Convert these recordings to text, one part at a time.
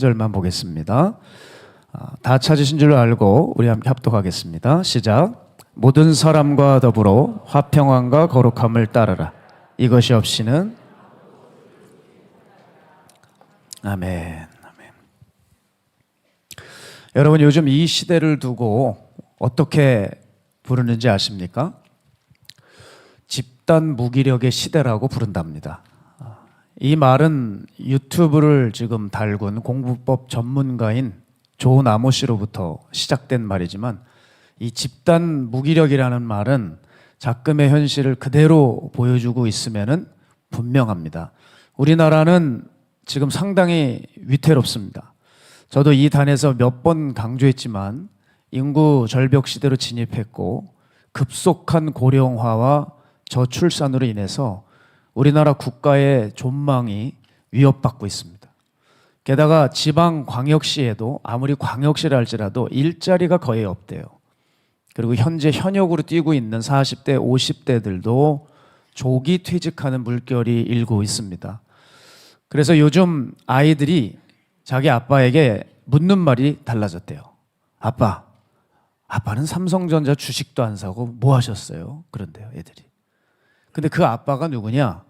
절만 보겠습니다. 다 찾으신 줄 알고 우리 함께 합독하겠습니다. 시작. 모든 사람과 더불어 화평함과 거룩함을 따르라. 이것이 없이는 아멘. 아멘. 여러분, 요즘 이 시대를 두고 어떻게 부르는지 아십니까? 집단 무기력의 시대라고 부른답니다. 이 말은 유튜브를 지금 달군 공부법 전문가인 조 나모 씨로부터 시작된 말이지만, 이 집단 무기력이라는 말은 작금의 현실을 그대로 보여주고 있음에는 분명합니다. 우리나라는 지금 상당히 위태롭습니다. 저도 이 단에서 몇 번 강조했지만 인구 절벽 시대로 진입했고 급속한 고령화와 저출산으로 인해서 우리나라 국가의 존망이 위협받고 있습니다. 게다가 지방 광역시에도 아무리 광역시라 할지라도 일자리가 거의 없대요. 그리고 현재 현역으로 뛰고 있는 40대, 50대들도 조기 퇴직하는 물결이 일고 있습니다. 그래서 요즘 아이들이 자기 아빠에게 묻는 말이 달라졌대요. 아빠는 삼성전자 주식도 안 사고 뭐 하셨어요? 그런데요, 애들이. 근데 그 아빠가 누구냐?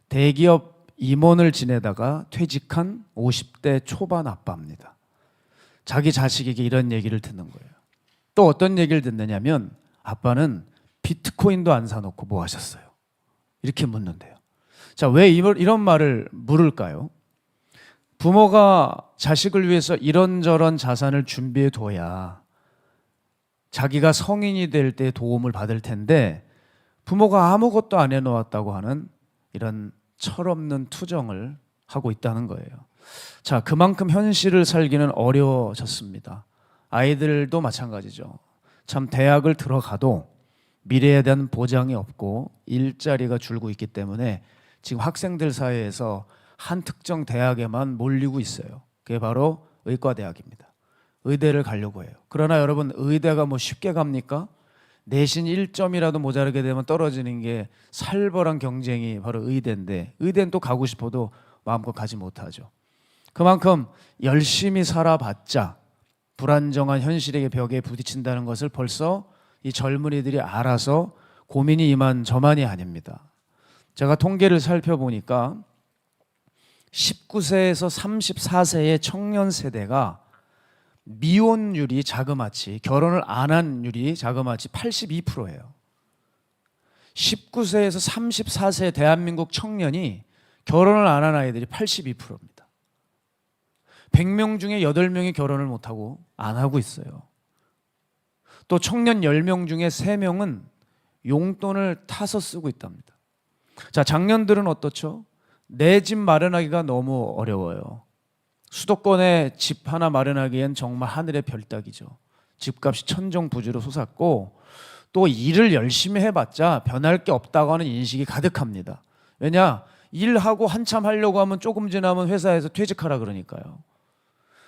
대기업 임원을 지내다가 퇴직한 50대 초반 아빠입니다. 자기 자식에게 이런 얘기를 듣는 거예요. 또 어떤 얘기를 듣느냐면, 아빠는 비트코인도 안 사놓고 뭐 하셨어요? 이렇게 묻는데요. 자, 왜 이런 말을 물을까요? 부모가 자식을 위해서 이런저런 자산을 준비해 둬야 자기가 성인이 될 때 도움을 받을 텐데, 부모가 아무것도 안 해놓았다고 하는 이런 철없는 투정을 하고 있다는 거예요. 자, 그만큼 현실을 살기는 어려워졌습니다. 아이들도 마찬가지죠. 참, 대학을 들어가도 미래에 대한 보장이 없고 일자리가 줄고 있기 때문에 지금 학생들 사이에서 한 특정 대학에만 몰리고 있어요. 그게 바로 의과대학입니다. 의대를 가려고 해요. 그러나 여러분, 의대가 뭐 쉽게 갑니까? 내신 1점이라도 모자르게 되면 떨어지는 게 살벌한 경쟁이 바로 의대인데, 의대는 또 가고 싶어도 마음껏 가지 못하죠. 그만큼 열심히 살아봤자 불안정한 현실의 벽에 부딪힌다는 것을 벌써 이 젊은이들이 알아서 고민이 이만저만이 아닙니다. 제가 통계를 살펴보니까 19세에서 34세의 청년 세대가 미혼율이 자그마치, 결혼을 안 한 율이 자그마치 82%예요. 19세에서 34세 대한민국 청년이 결혼을 안 한 아이들이 82%입니다. 100명 중에 8명이 결혼을 못하고 안 하고 있어요. 또 청년 10명 중에 3명은 용돈을 타서 쓰고 있답니다. 자, 장년들은 어떻죠? 내 집 마련하기가 너무 어려워요. 수도권에 집 하나 마련하기엔 정말 하늘의 별 따기죠. 집값이 천정부지로 솟았고, 또 일을 열심히 해봤자 변할 게 없다고 하는 인식이 가득합니다. 왜냐? 일하고 한참 하려고 하면 조금 지나면 회사에서 퇴직하라 그러니까요.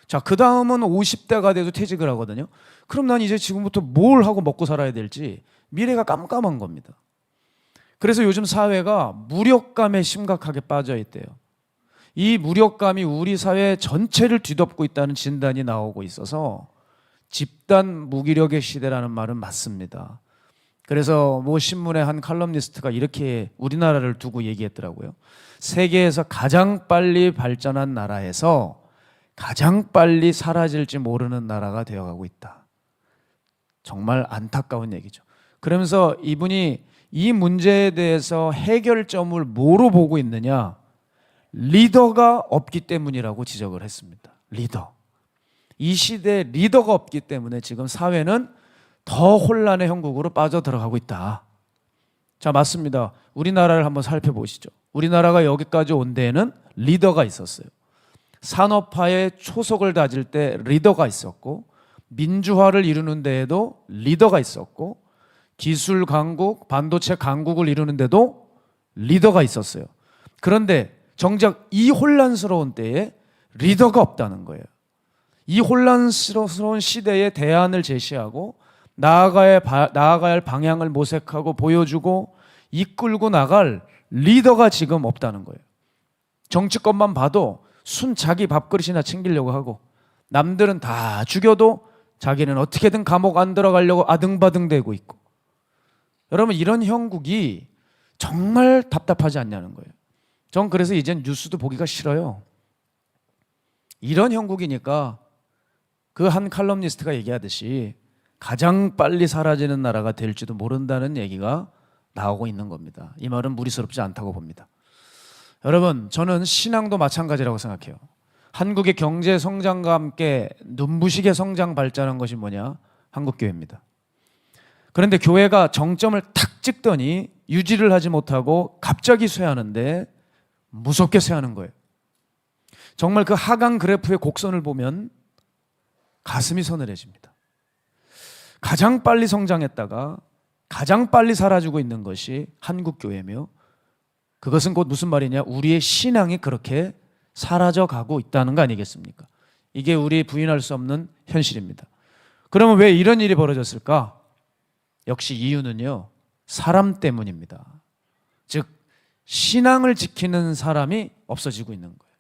자, 그 다음은 50대가 돼도 퇴직을 하거든요. 그럼 난 이제 지금부터 뭘 하고 먹고 살아야 될지 미래가 깜깜한 겁니다. 그래서 요즘 사회가 무력감에 심각하게 빠져 있대요. 이 무력감이 우리 사회 전체를 뒤덮고 있다는 진단이 나오고 있어서 집단 무기력의 시대라는 말은 맞습니다. 그래서 모 신문의 한 칼럼니스트가 이렇게 우리나라를 두고 얘기했더라고요. 세계에서 가장 빨리 발전한 나라에서 가장 빨리 사라질지 모르는 나라가 되어가고 있다. 정말 안타까운 얘기죠. 그러면서 이분이 이 문제에 대해서 해결점을 뭐로 보고 있느냐? 리더가 없기 때문이라고 지적을 했습니다. 리더. 이 시대에 리더가 없기 때문에 지금 사회는 더 혼란의 형국으로 빠져들어가고 있다. 자, 맞습니다. 우리나라를 한번 살펴보시죠. 우리나라가 여기까지 온 데에는 리더가 있었어요. 산업화의 초석을 다질 때 리더가 있었고, 민주화를 이루는 데에도 리더가 있었고, 기술 강국, 반도체 강국을 이루는 데도 리더가 있었어요. 그런데 정작 이 혼란스러운 때에 리더가 없다는 거예요. 이 혼란스러운 시대에 대안을 제시하고 나아가야 할 방향을 모색하고 보여주고 이끌고 나갈 리더가 지금 없다는 거예요. 정치권만 봐도 순 자기 밥그릇이나 챙기려고 하고, 남들은 다 죽여도 자기는 어떻게든 감옥 안 들어가려고 아등바등대고 있고. 여러분, 이런 형국이 정말 답답하지 않냐는 거예요. 전 그래서 이젠 뉴스도 보기가 싫어요. 이런 형국이니까 그 한 칼럼니스트가 얘기하듯이 가장 빨리 사라지는 나라가 될지도 모른다는 얘기가 나오고 있는 겁니다. 이 말은 무리스럽지 않다고 봅니다. 여러분, 저는 신앙도 마찬가지라고 생각해요. 한국의 경제 성장과 함께 눈부시게 성장 발전한 것이 뭐냐? 한국교회입니다. 그런데 교회가 정점을 탁 찍더니 유지를 하지 못하고 갑자기 쇠하는데 무섭게 쇠하는 거예요. 정말 그 하강 그래프의 곡선을 보면 가슴이 서늘해집니다. 가장 빨리 성장했다가 가장 빨리 사라지고 있는 것이 한국교회며, 그것은 곧 무슨 말이냐? 우리의 신앙이 그렇게 사라져가고 있다는 거 아니겠습니까? 이게 우리 부인할 수 없는 현실입니다. 그러면 왜 이런 일이 벌어졌을까? 역시 이유는요, 사람 때문입니다. 즉, 신앙을 지키는 사람이 없어지고 있는 거예요.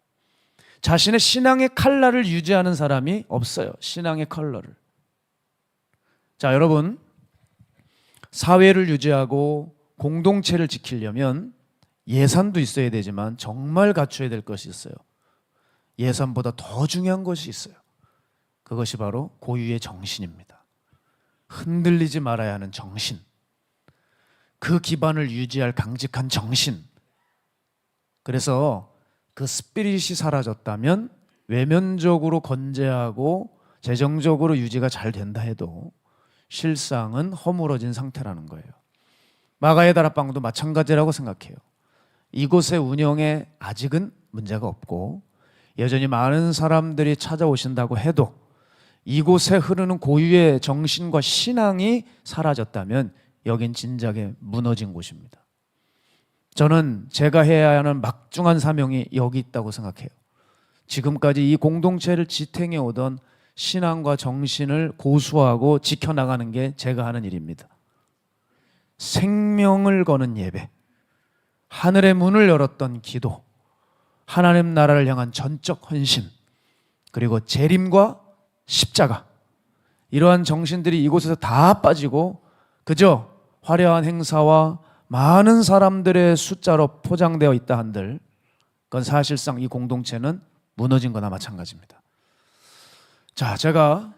자신의 신앙의 컬러를 유지하는 사람이 없어요. 신앙의 컬러를. 자, 여러분, 사회를 유지하고 공동체를 지키려면 예산도 있어야 되지만 정말 갖춰야 될 것이 있어요. 예산보다 더 중요한 것이 있어요. 그것이 바로 고유의 정신입니다. 흔들리지 말아야 하는 정신. 그 기반을 유지할 강직한 정신. 그래서 그 스피릿이 사라졌다면 외면적으로 건재하고 재정적으로 유지가 잘 된다 해도 실상은 허물어진 상태라는 거예요. 마가의 다락방도 마찬가지라고 생각해요. 이곳의 운영에 아직은 문제가 없고 여전히 많은 사람들이 찾아오신다고 해도 이곳에 흐르는 고유의 정신과 신앙이 사라졌다면 여긴 진작에 무너진 곳입니다. 저는 제가 해야 하는 막중한 사명이 여기 있다고 생각해요. 지금까지 이 공동체를 지탱해 오던 신앙과 정신을 고수하고 지켜나가는 게 제가 하는 일입니다. 생명을 거는 예배, 하늘의 문을 열었던 기도, 하나님 나라를 향한 전적 헌신, 그리고 재림과 십자가, 이러한 정신들이 이곳에서 다 빠지고 그저 화려한 행사와 많은 사람들의 숫자로 포장되어 있다 한들 그건 사실상 이 공동체는 무너진 거나 마찬가지입니다. 자, 제가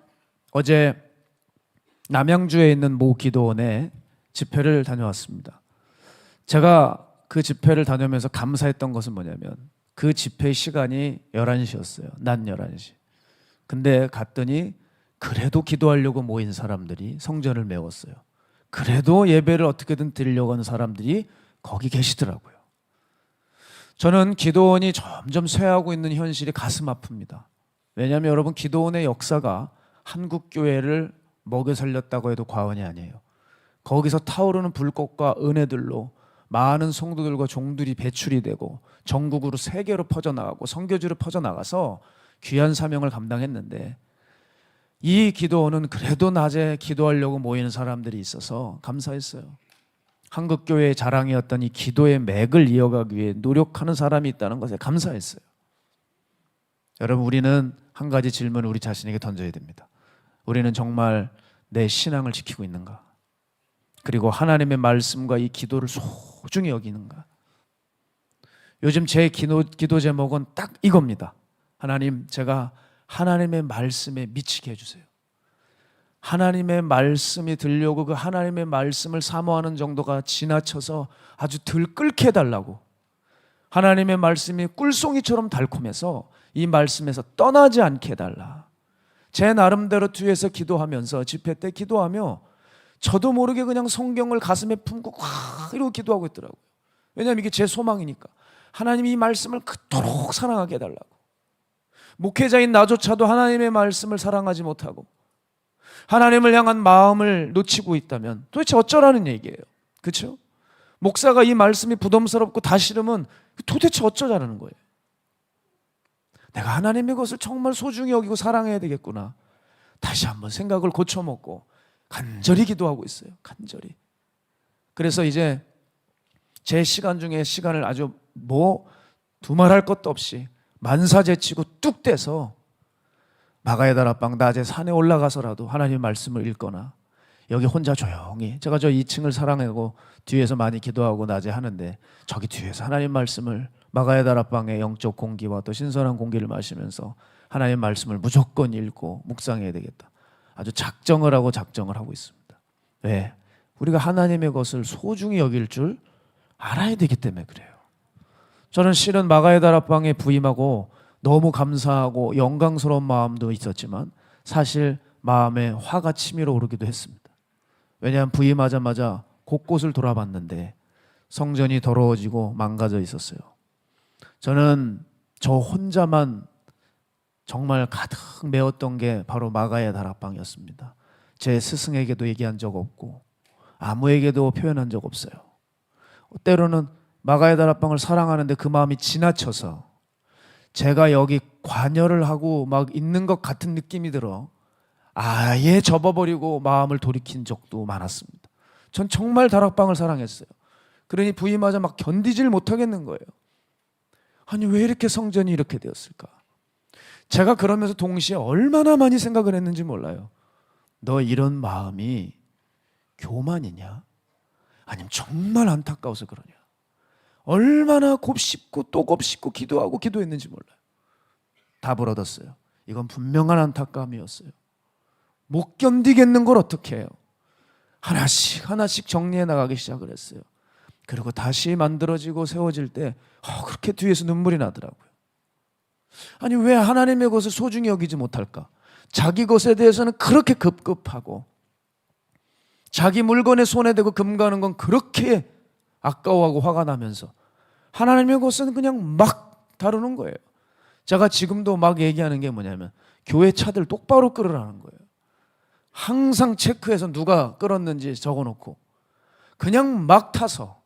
어제 남양주에 있는 모 기도원에 집회를 다녀왔습니다. 제가 그 집회를 다녀오면서 감사했던 것은 뭐냐면 그 집회 시간이 11시였어요. 낮 11시. 근데 갔더니 그래도 기도하려고 모인 사람들이 성전을 메웠어요. 그래도 예배를 어떻게든 드리려고 하는 사람들이 거기 계시더라고요. 저는 기도원이 점점 쇠하고 있는 현실이 가슴 아픕니다. 왜냐하면 여러분, 기도원의 역사가 한국교회를 먹여 살렸다고 해도 과언이 아니에요. 거기서 타오르는 불꽃과 은혜들로 많은 성도들과 종들이 배출이 되고 전국으로 세계로 퍼져나가고 선교지로 퍼져나가서 귀한 사명을 감당했는데, 이 기도원은 그래도 낮에 기도하려고 모이는 사람들이 있어서 감사했어요. 한국교회의 자랑이었던 이 기도의 맥을 이어가기 위해 노력하는 사람이 있다는 것에 감사했어요. 여러분, 우리는 한 가지 질문을 우리 자신에게 던져야 됩니다. 우리는 정말 내 신앙을 지키고 있는가? 그리고 하나님의 말씀과 이 기도를 소중히 여기는가? 요즘 제 기도 제목은 딱 이겁니다. 하나님, 제가 하나님의 말씀에 미치게 해주세요. 하나님의 말씀이 들려오고 그 하나님의 말씀을 사모하는 정도가 지나쳐서 아주 들끓게 해달라고. 하나님의 말씀이 꿀송이처럼 달콤해서 이 말씀에서 떠나지 않게 해달라. 제 나름대로 뒤에서 기도하면서 집회 때 기도하며 저도 모르게 그냥 성경을 가슴에 품고 이러고 기도하고 있더라고요. 왜냐하면 이게 제 소망이니까. 하나님이 이 말씀을 그토록 사랑하게 해달라고. 목회자인 나조차도 하나님의 말씀을 사랑하지 못하고 하나님을 향한 마음을 놓치고 있다면 도대체 어쩌라는 얘기예요. 그렇죠? 목사가 이 말씀이 부담스럽고 다 싫으면 도대체 어쩌자는 거예요. 내가 하나님의 것을 정말 소중히 여기고 사랑해야 되겠구나. 다시 한번 생각을 고쳐먹고 간절히 기도하고 있어요. 간절히. 그래서 이제 제 시간 중에 시간을 아주 두말할 것도 없이 만사제치고 뚝 떼서 마가의 다락방 낮에 산에 올라가서라도 하나님의 말씀을 읽거나 여기 혼자 조용히, 제가 저 2층을 사랑하고 뒤에서 많이 기도하고 낮에 하는데 저기 뒤에서 하나님 말씀을 마가의 다락방의 영적 공기와 또 신선한 공기를 마시면서 하나님의 말씀을 무조건 읽고 묵상해야 되겠다. 아주 작정을 하고 있습니다. 왜? 우리가 하나님의 것을 소중히 여길 줄 알아야 되기 때문에 그래요. 저는 실은 마가의 다락방에 부임하고 너무 감사하고 영광스러운 마음도 있었지만 사실 마음에 화가 치밀어 오르기도 했습니다. 왜냐하면 부임하자마자 곳곳을 돌아봤는데 성전이 더러워지고 망가져 있었어요. 저는 저 혼자만 정말 가득 메웠던 게 바로 마가의 다락방이었습니다. 제 스승에게도 얘기한 적 없고 아무에게도 표현한 적 없어요. 때로는 마가의 다락방을 사랑하는데 그 마음이 지나쳐서 제가 여기 관여를 하고 막 있는 것 같은 느낌이 들어 아예 접어버리고 마음을 돌이킨 적도 많았습니다. 전 정말 다락방을 사랑했어요. 그러니 부임하자 막 견디질 못하겠는 거예요. 아니 왜 이렇게 성전이 이렇게 되었을까? 제가 그러면서 동시에 얼마나 많이 생각을 했는지 몰라요. 너 이런 마음이 교만이냐? 아니면 정말 안타까워서 그러냐? 얼마나 곱씹고 또 곱씹고 기도하고 기도했는지 몰라요. 답을 얻었어요. 이건 분명한 안타까움이었어요. 못 견디겠는 걸 어떻게 해요? 하나씩 하나씩 정리해 나가기 시작을 했어요. 그리고 다시 만들어지고 세워질 때 그렇게 뒤에서 눈물이 나더라고요. 아니 왜 하나님의 것을 소중히 여기지 못할까? 자기 것에 대해서는 그렇게 급급하고 자기 물건에 손에 대고 금가는 건 그렇게 아까워하고 화가 나면서 하나님의 것은 그냥 막 다루는 거예요. 제가 지금도 막 얘기하는 게 뭐냐면 교회 차들 똑바로 끌으라는 거예요. 항상 체크해서 누가 끌었는지 적어놓고 그냥 막 타서,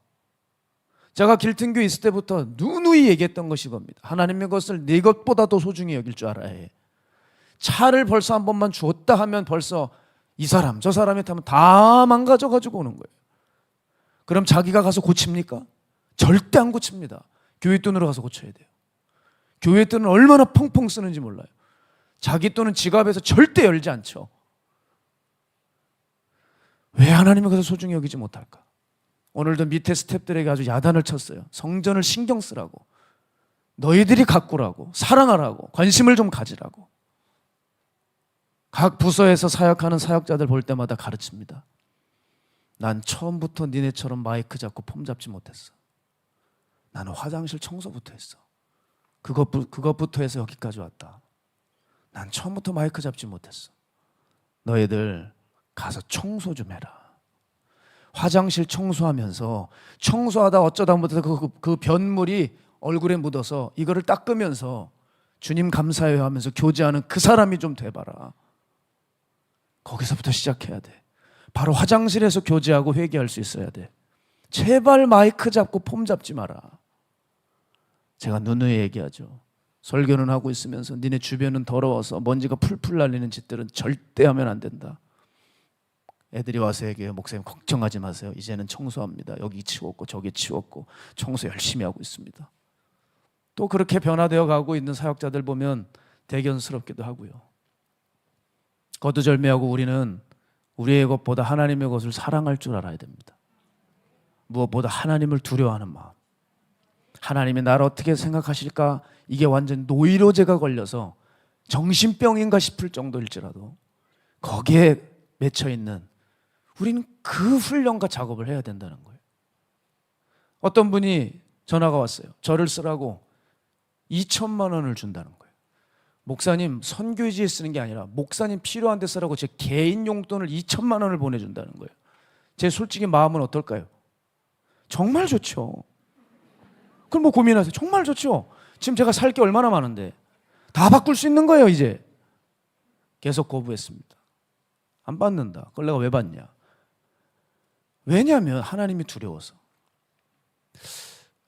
제가 길등교에 있을 때부터 누누이 얘기했던 것이 겁니다. 하나님의 것을 네 것보다 더 소중히 여길 줄 알아야 해. 차를 벌써 한 번만 주었다 하면 벌써 이 사람 저 사람이 타면 다 망가져가지고 오는 거예요. 그럼 자기가 가서 고칩니까? 절대 안 고칩니다. 교회 돈으로 가서 고쳐야 돼요. 교회 돈은 얼마나 펑펑 쓰는지 몰라요. 자기 돈은 지갑에서 절대 열지 않죠. 왜 하나님의 것을 소중히 여기지 못할까? 오늘도 밑에 스태프들에게 아주 야단을 쳤어요. 성전을 신경 쓰라고, 너희들이 가꾸라고, 사랑하라고, 관심을 좀 가지라고. 각 부서에서 사역하는 사역자들 볼 때마다 가르칩니다. 난 처음부터 니네처럼 마이크 잡고 폼 잡지 못했어. 나는 화장실 청소부터 했어. 그것부터 해서 여기까지 왔다. 난 처음부터 마이크 잡지 못했어. 너희들 가서 청소 좀 해라. 화장실 청소하면서 청소하다 어쩌다 못해서 그 변물이 얼굴에 묻어서 이거를 닦으면서 주님 감사해요 하면서 교제하는 그 사람이 좀 돼봐라. 거기서부터 시작해야 돼. 바로 화장실에서 교제하고 회개할 수 있어야 돼. 제발 마이크 잡고 폼 잡지 마라. 제가 누누이 얘기하죠. 설교는 하고 있으면서 니네 주변은 더러워서 먼지가 풀풀 날리는 짓들은 절대 하면 안 된다. 애들이 와서 얘기해요. 목사님 걱정하지 마세요. 이제는 청소합니다. 여기 치웠고 저기 치웠고 청소 열심히 하고 있습니다. 또 그렇게 변화되어 가고 있는 사역자들 보면 대견스럽기도 하고요. 거두절미하고 우리는 우리의 것보다 하나님의 것을 사랑할 줄 알아야 됩니다. 무엇보다 하나님을 두려워하는 마음. 하나님이 나를 어떻게 생각하실까? 이게 완전 노이로제가 걸려서 정신병인가 싶을 정도일지라도 거기에 맺혀 있는 우리는 그 훈련과 작업을 해야 된다는 거예요. 어떤 분이 전화가 왔어요. 저를 쓰라고 2천만 원을 준다는 거예요. 목사님 선교지에 쓰는 게 아니라 목사님 필요한 데 쓰라고 제 개인 용돈을 2천만 원을 보내준다는 거예요. 제 솔직히 마음은 어떨까요? 정말 좋죠. 그럼 뭐 고민하세요. 정말 좋죠. 지금 제가 살 게 얼마나 많은데 다 바꿀 수 있는 거예요. 이제 계속 거부했습니다. 안 받는다. 그걸 내가 왜 받냐? 왜냐하면 하나님이 두려워서.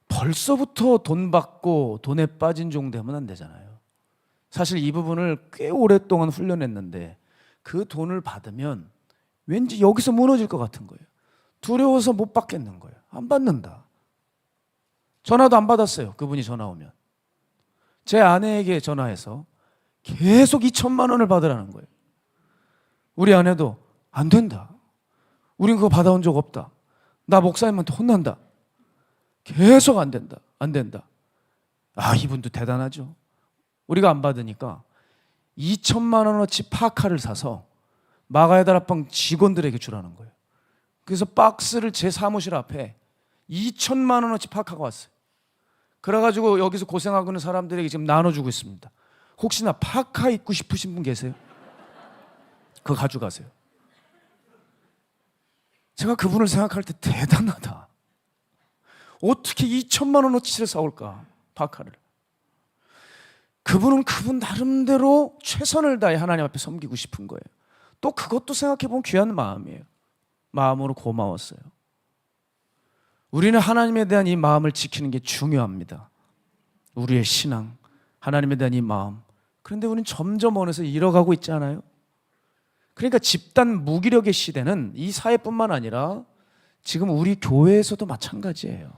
벌써부터 돈 받고 돈에 빠진 정도 하면 안 되잖아요. 사실 이 부분을 꽤 오랫동안 훈련했는데 그 돈을 받으면 왠지 여기서 무너질 것 같은 거예요. 두려워서 못 받겠는 거예요. 안 받는다. 전화도 안 받았어요. 그분이 전화 오면. 제 아내에게 전화해서 계속 2천만 원을 받으라는 거예요. 우리 아내도 안 된다. 우린 그거 받아온 적 없다. 나 목사님한테 혼난다. 계속 안 된다. 안 된다. 아, 이분도 대단하죠. 우리가 안 받으니까 2천만 원어치 파카를 사서 마가야 다락방 직원들에게 주라는 거예요. 그래서 박스를 제 사무실 앞에 2천만 원어치 파카가 왔어요. 그래가지고 여기서 고생하고 있는 사람들에게 지금 나눠주고 있습니다. 혹시나 파카 입고 싶으신 분 계세요? 그거 가져가세요. 제가 그분을 생각할 때 대단하다. 어떻게 2천만 원어치를 사올까? 파카를. 그분은 그분 나름대로 최선을 다해 하나님 앞에 섬기고 싶은 거예요. 또 그것도 생각해보면 귀한 마음이에요. 마음으로 고마웠어요. 우리는 하나님에 대한 이 마음을 지키는 게 중요합니다. 우리의 신앙, 하나님에 대한 이 마음. 그런데 우리는 점점 어느새 잃어가고 있지 않아요? 그러니까 집단 무기력의 시대는 이 사회뿐만 아니라 지금 우리 교회에서도 마찬가지예요.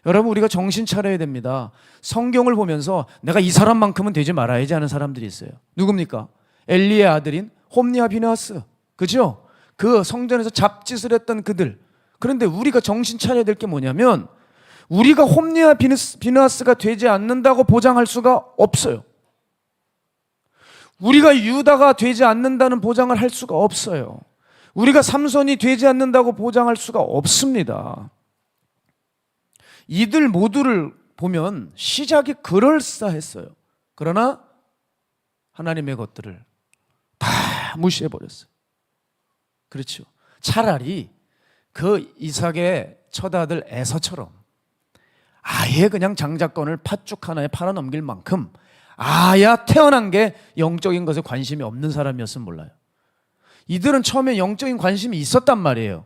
여러분, 우리가 정신 차려야 됩니다. 성경을 보면서 내가 이 사람만큼은 되지 말아야지 하는 사람들이 있어요. 누굽니까? 엘리의 아들인 홈리와 비느하스. 그죠? 그 성전에서 잡짓을 했던 그들. 그런데 우리가 정신 차려야 될 게 뭐냐면 우리가 홈리와 비느하스가 되지 않는다고 보장할 수가 없어요. 우리가 유다가 되지 않는다는 보장을 할 수가 없어요. 우리가 삼손이 되지 않는다고 보장할 수가 없습니다. 이들 모두를 보면 시작이 그럴싸했어요. 그러나 하나님의 것들을 다 무시해버렸어요. 그렇죠. 차라리 그 이삭의 첫아들 에서처럼 아예 그냥 장자권을 팥죽 하나에 팔아넘길 만큼 아야 태어난 게 영적인 것에 관심이 없는 사람이었으면 몰라요. 이들은 처음에 영적인 관심이 있었단 말이에요.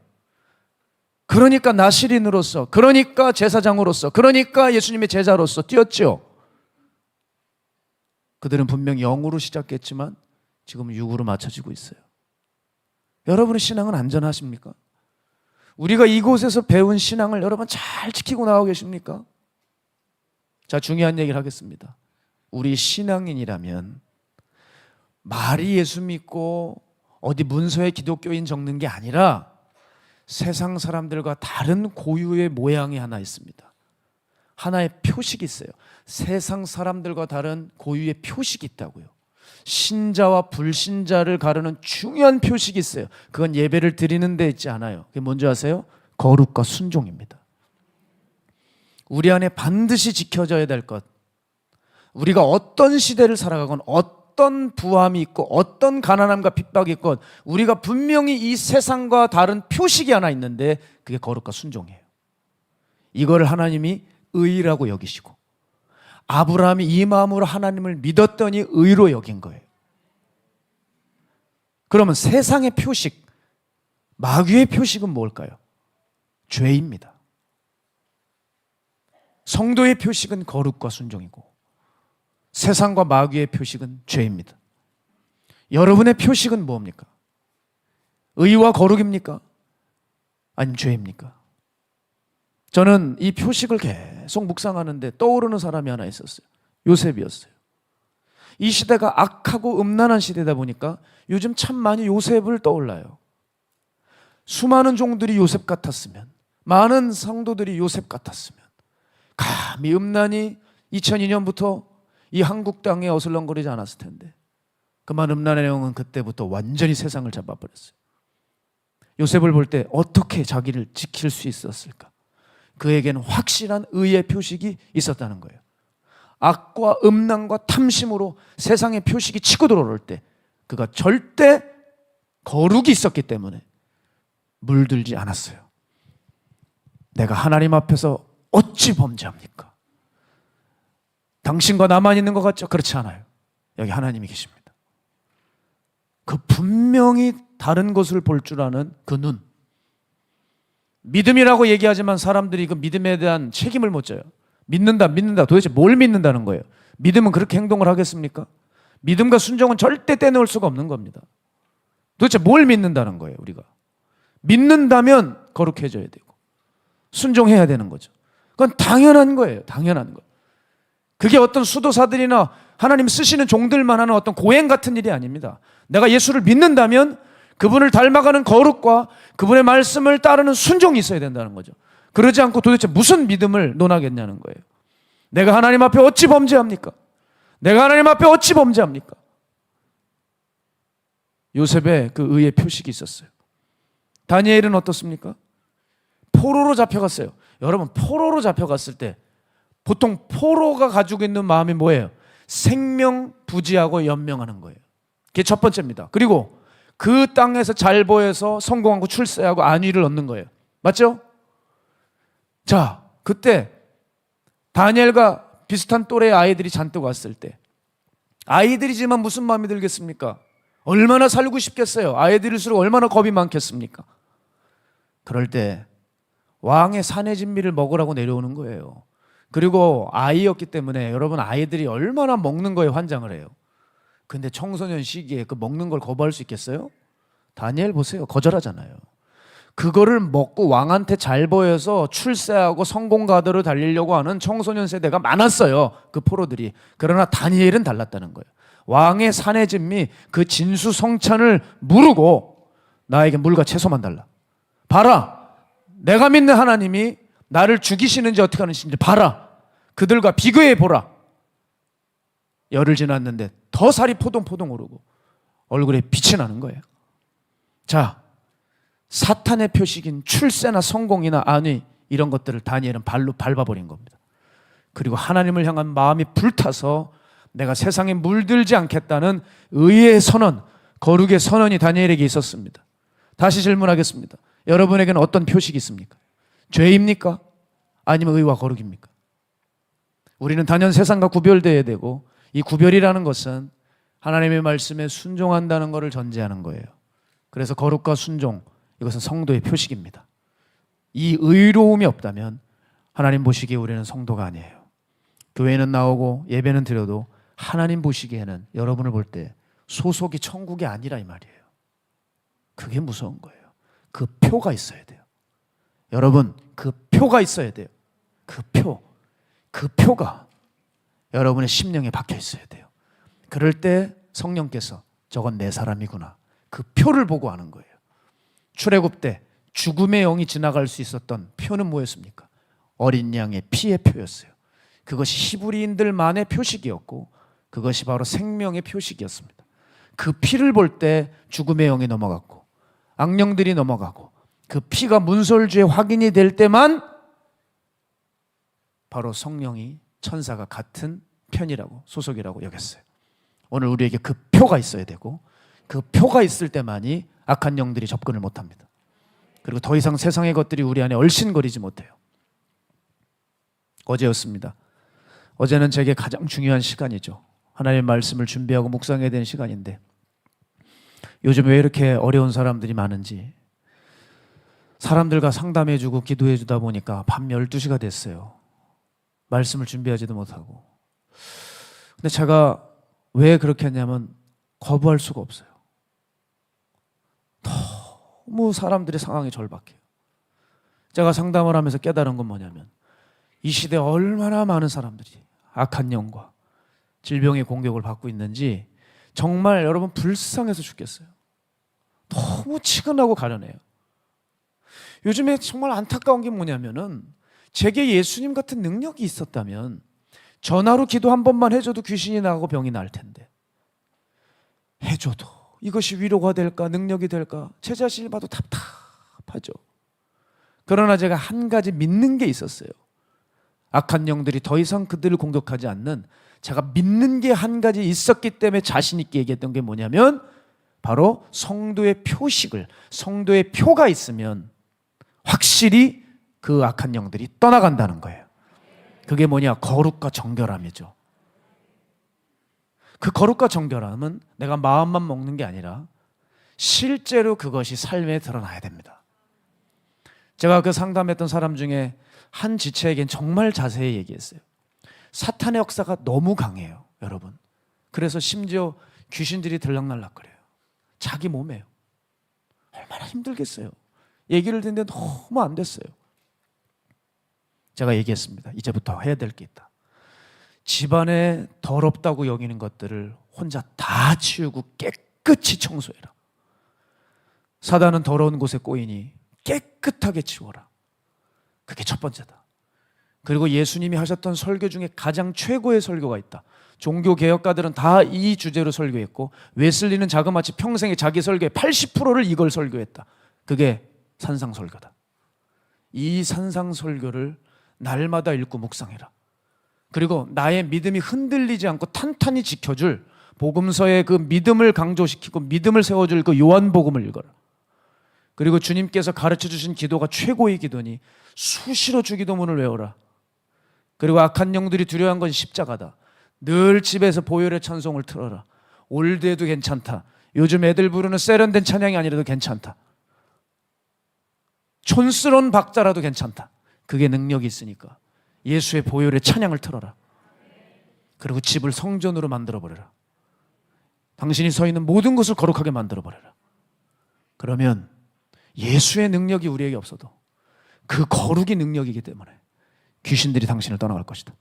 그러니까 나시린으로서, 그러니까 제사장으로서, 그러니까 예수님의 제자로서 뛰었죠. 그들은 분명 영으로 시작했지만 지금 육으로 맞춰지고 있어요. 여러분의 신앙은 안전하십니까? 우리가 이곳에서 배운 신앙을 여러분 잘 지키고 나오고 계십니까? 자, 중요한 얘기를 하겠습니다. 우리 신앙인이라면 말이 예수 믿고 어디 문서에 기독교인 적는 게 아니라 세상 사람들과 다른 고유의 모양이 하나 있습니다. 하나의 표식이 있어요. 세상 사람들과 다른 고유의 표식이 있다고요. 신자와 불신자를 가르는 중요한 표식이 있어요. 그건 예배를 드리는 데 있지 않아요. 그게 뭔지 아세요? 거룩과 순종입니다. 우리 안에 반드시 지켜져야 될 것. 우리가 어떤 시대를 살아가건 어떤 부함이 있고 어떤 가난함과 핍박이 있건 우리가 분명히 이 세상과 다른 표식이 하나 있는데 그게 거룩과 순종이에요. 이걸 하나님이 의라고 여기시고 아브라함이 이 마음으로 하나님을 믿었더니 의로 여긴 거예요. 그러면 세상의 표식, 마귀의 표식은 뭘까요? 죄입니다. 성도의 표식은 거룩과 순종이고 세상과 마귀의 표식은 죄입니다. 여러분의 표식은 뭡니까? 의와 거룩입니까? 아니면 죄입니까? 저는 이 표식을 계속 묵상하는데 떠오르는 사람이 하나 있었어요. 요셉이었어요. 이 시대가 악하고 음란한 시대다 보니까 요즘 참 많이 요셉을 떠올라요. 수많은 종들이 요셉 같았으면, 많은 성도들이 요셉 같았으면 감히 음란이 2002년부터 이 한국 땅에 어슬렁거리지 않았을 텐데 그만 음란의 영은 그때부터 완전히 세상을 잡아버렸어요. 요셉을 볼 때 어떻게 자기를 지킬 수 있었을까? 그에게는 확실한 의의 표식이 있었다는 거예요. 악과 음란과 탐심으로 세상의 표식이 치고 들어올 때 그가 절대 거룩이 있었기 때문에 물들지 않았어요. 내가 하나님 앞에서 어찌 범죄합니까? 당신과 나만 있는 것 같죠? 그렇지 않아요. 여기 하나님이 계십니다. 그 분명히 다른 것을 볼 줄 아는 그 눈. 믿음이라고 얘기하지만 사람들이 그 믿음에 대한 책임을 못 져요. 믿는다. 도대체 뭘 믿는다는 거예요? 믿음은 그렇게 행동을 하겠습니까? 믿음과 순종은 절대 떼놓을 수가 없는 겁니다. 도대체 뭘 믿는다는 거예요, 우리가? 믿는다면 거룩해져야 되고 순종해야 되는 거죠. 그건 당연한 거예요. 당연한 거. 그게 어떤 수도사들이나 하나님 쓰시는 종들만 하는 어떤 고행 같은 일이 아닙니다. 내가 예수를 믿는다면 그분을 닮아가는 거룩과 그분의 말씀을 따르는 순종이 있어야 된다는 거죠. 그러지 않고 도대체 무슨 믿음을 논하겠냐는 거예요. 내가 하나님 앞에 어찌 범죄합니까? 내가 하나님 앞에 어찌 범죄합니까? 요셉의 그 의의 표식이 있었어요. 다니엘은 어떻습니까? 포로로 잡혀갔어요. 여러분, 포로로 잡혀갔을 때 보통 포로가 가지고 있는 마음이 뭐예요? 생명부지하고 연명하는 거예요. 그게 첫 번째입니다. 그리고 그 땅에서 잘 보여서 성공하고 출세하고 안위를 얻는 거예요. 맞죠? 자, 그때 다니엘과 비슷한 또래의 아이들이 잔뜩 왔을 때 아이들이지만 무슨 마음이 들겠습니까? 얼마나 살고 싶겠어요? 아이들일수록 얼마나 겁이 많겠습니까? 그럴 때 왕의 사내 진미를 먹으라고 내려오는 거예요. 그리고 아이였기 때문에 여러분, 아이들이 얼마나 먹는 거에 환장을 해요. 근데 청소년 시기에 그 먹는 걸 거부할 수 있겠어요? 다니엘 보세요. 거절하잖아요. 그거를 먹고 왕한테 잘 보여서 출세하고 성공가도로 달리려고 하는 청소년 세대가 많았어요. 그 포로들이. 그러나 다니엘은 달랐다는 거예요. 왕의 사내 진미, 그 진수성찬을 무르고 나에게 물과 채소만 달라. 봐라, 내가 믿는 하나님이 나를 죽이시는지 어떻게 하는지 봐라. 그들과 비교해 보라. 열흘 지났는데 더 살이 포동포동 오르고 얼굴에 빛이 나는 거예요. 자, 사탄의 표식인 출세나 성공이나 안위, 이런 것들을 다니엘은 발로 밟아버린 겁니다. 그리고 하나님을 향한 마음이 불타서 내가 세상에 물들지 않겠다는 의의 선언, 거룩의 선언이 다니엘에게 있었습니다. 다시 질문하겠습니다. 여러분에게는 어떤 표식이 있습니까? 죄입니까? 아니면 의와 거룩입니까? 우리는 단연 세상과 구별되어야 되고, 이 구별이라는 것은 하나님의 말씀에 순종한다는 것을 전제하는 거예요. 그래서 거룩과 순종, 이것은 성도의 표식입니다. 이 의로움이 없다면 하나님 보시기에 우리는 성도가 아니에요. 교회는 나오고 예배는 드려도 하나님 보시기에는, 여러분을 볼 때 소속이 천국이 아니라 이 말이에요. 그게 무서운 거예요. 그 표가 있어야 돼요. 여러분, 그 표가 있어야 돼요. 그 표가 여러분의 심령에 박혀 있어야 돼요. 그럴 때 성령께서 저건 내 사람이구나, 그 표를 보고 하는 거예요. 출애굽 때 죽음의 영이 지나갈 수 있었던 표는 뭐였습니까? 어린 양의 피의 표였어요. 그것이 히브리인들만의 표식이었고, 그것이 바로 생명의 표식이었습니다. 그 피를 볼 때 죽음의 영이 넘어갔고 악령들이 넘어가고, 그 피가 문설주에 확인이 될 때만 바로 성령이 천사가 같은 편이라고, 소속이라고 여겼어요. 오늘 우리에게 그 표가 있어야 되고, 그 표가 있을 때만이 악한 영들이 접근을 못합니다. 그리고 더 이상 세상의 것들이 우리 안에 얼씬거리지 못해요. 어제였습니다. 어제는 제게 가장 중요한 시간이죠. 하나님의 말씀을 준비하고 묵상해야 되는 시간인데, 요즘 왜 이렇게 어려운 사람들이 많은지, 사람들과 상담해주고 기도해주다 보니까 밤 12시가 됐어요. 말씀을 준비하지도 못하고. 근데 제가 왜 그렇게 했냐면 거부할 수가 없어요. 너무 사람들의 상황이 절박해요. 제가 상담을 하면서 깨달은 건 뭐냐면, 이 시대에 얼마나 많은 사람들이 악한 영과 질병의 공격을 받고 있는지 정말 여러분 불쌍해서 죽겠어요. 너무 치근하고 가련해요. 요즘에 정말 안타까운 게 뭐냐면은, 제게 예수님 같은 능력이 있었다면 전화로 기도 한 번만 해줘도 귀신이 나가고 병이 날 텐데, 해줘도 이것이 위로가 될까, 능력이 될까, 제 자신을 봐도 답답하죠. 그러나 제가 한 가지 믿는 게 있었어요. 악한 영들이 더 이상 그들을 공격하지 않는, 제가 믿는 게 한 가지 있었기 때문에 자신 있게 얘기했던 게 뭐냐면, 바로 성도의 표식을, 성도의 표가 있으면 확실히 그 악한 영들이 떠나간다는 거예요. 그게 뭐냐? 거룩과 정결함이죠. 그 거룩과 정결함은 내가 마음만 먹는 게 아니라 실제로 그것이 삶에 드러나야 됩니다. 제가 그 상담했던 사람 중에 한 지체에겐 정말 자세히 얘기했어요. 사탄의 역사가 너무 강해요, 여러분. 그래서 심지어 귀신들이 들락날락거려요. 자기 몸에요. 얼마나 힘들겠어요. 얘기를 듣는데 너무 안 됐어요. 제가 얘기했습니다. 이제부터 해야 될 게 있다. 집안에 더럽다고 여기는 것들을 혼자 다 치우고 깨끗이 청소해라. 사단은 더러운 곳에 꼬이니 깨끗하게 치워라. 그게 첫 번째다. 그리고 예수님이 하셨던 설교 중에 가장 최고의 설교가 있다. 종교 개혁가들은 다 이 주제로 설교했고, 웨슬리는 자그마치 평생에 자기 설교의 80%를 이걸 설교했다. 그게 산상설교다. 이 산상설교를 날마다 읽고 묵상해라. 그리고 나의 믿음이 흔들리지 않고 탄탄히 지켜줄 복음서의 그 믿음을 강조시키고 믿음을 세워줄 그 요한복음을 읽어라. 그리고 주님께서 가르쳐 주신 기도가 최고의 기도니 수시로 주기도문을 외워라. 그리고 악한 영들이 두려워한 건 십자가다. 늘 집에서 보혈의 찬송을 틀어라. 올드해도 괜찮다. 요즘 애들 부르는 세련된 찬양이 아니라도 괜찮다. 촌스러운 박자라도 괜찮다. 그게 능력이 있으니까 예수의 보혈의 찬양을 틀어라. 그리고 집을 성전으로 만들어버려라. 당신이 서 있는 모든 것을 거룩하게 만들어버려라. 그러면 예수의 능력이 우리에게 없어도 그 거룩이 능력이기 때문에 귀신들이 당신을 떠나갈 것이다.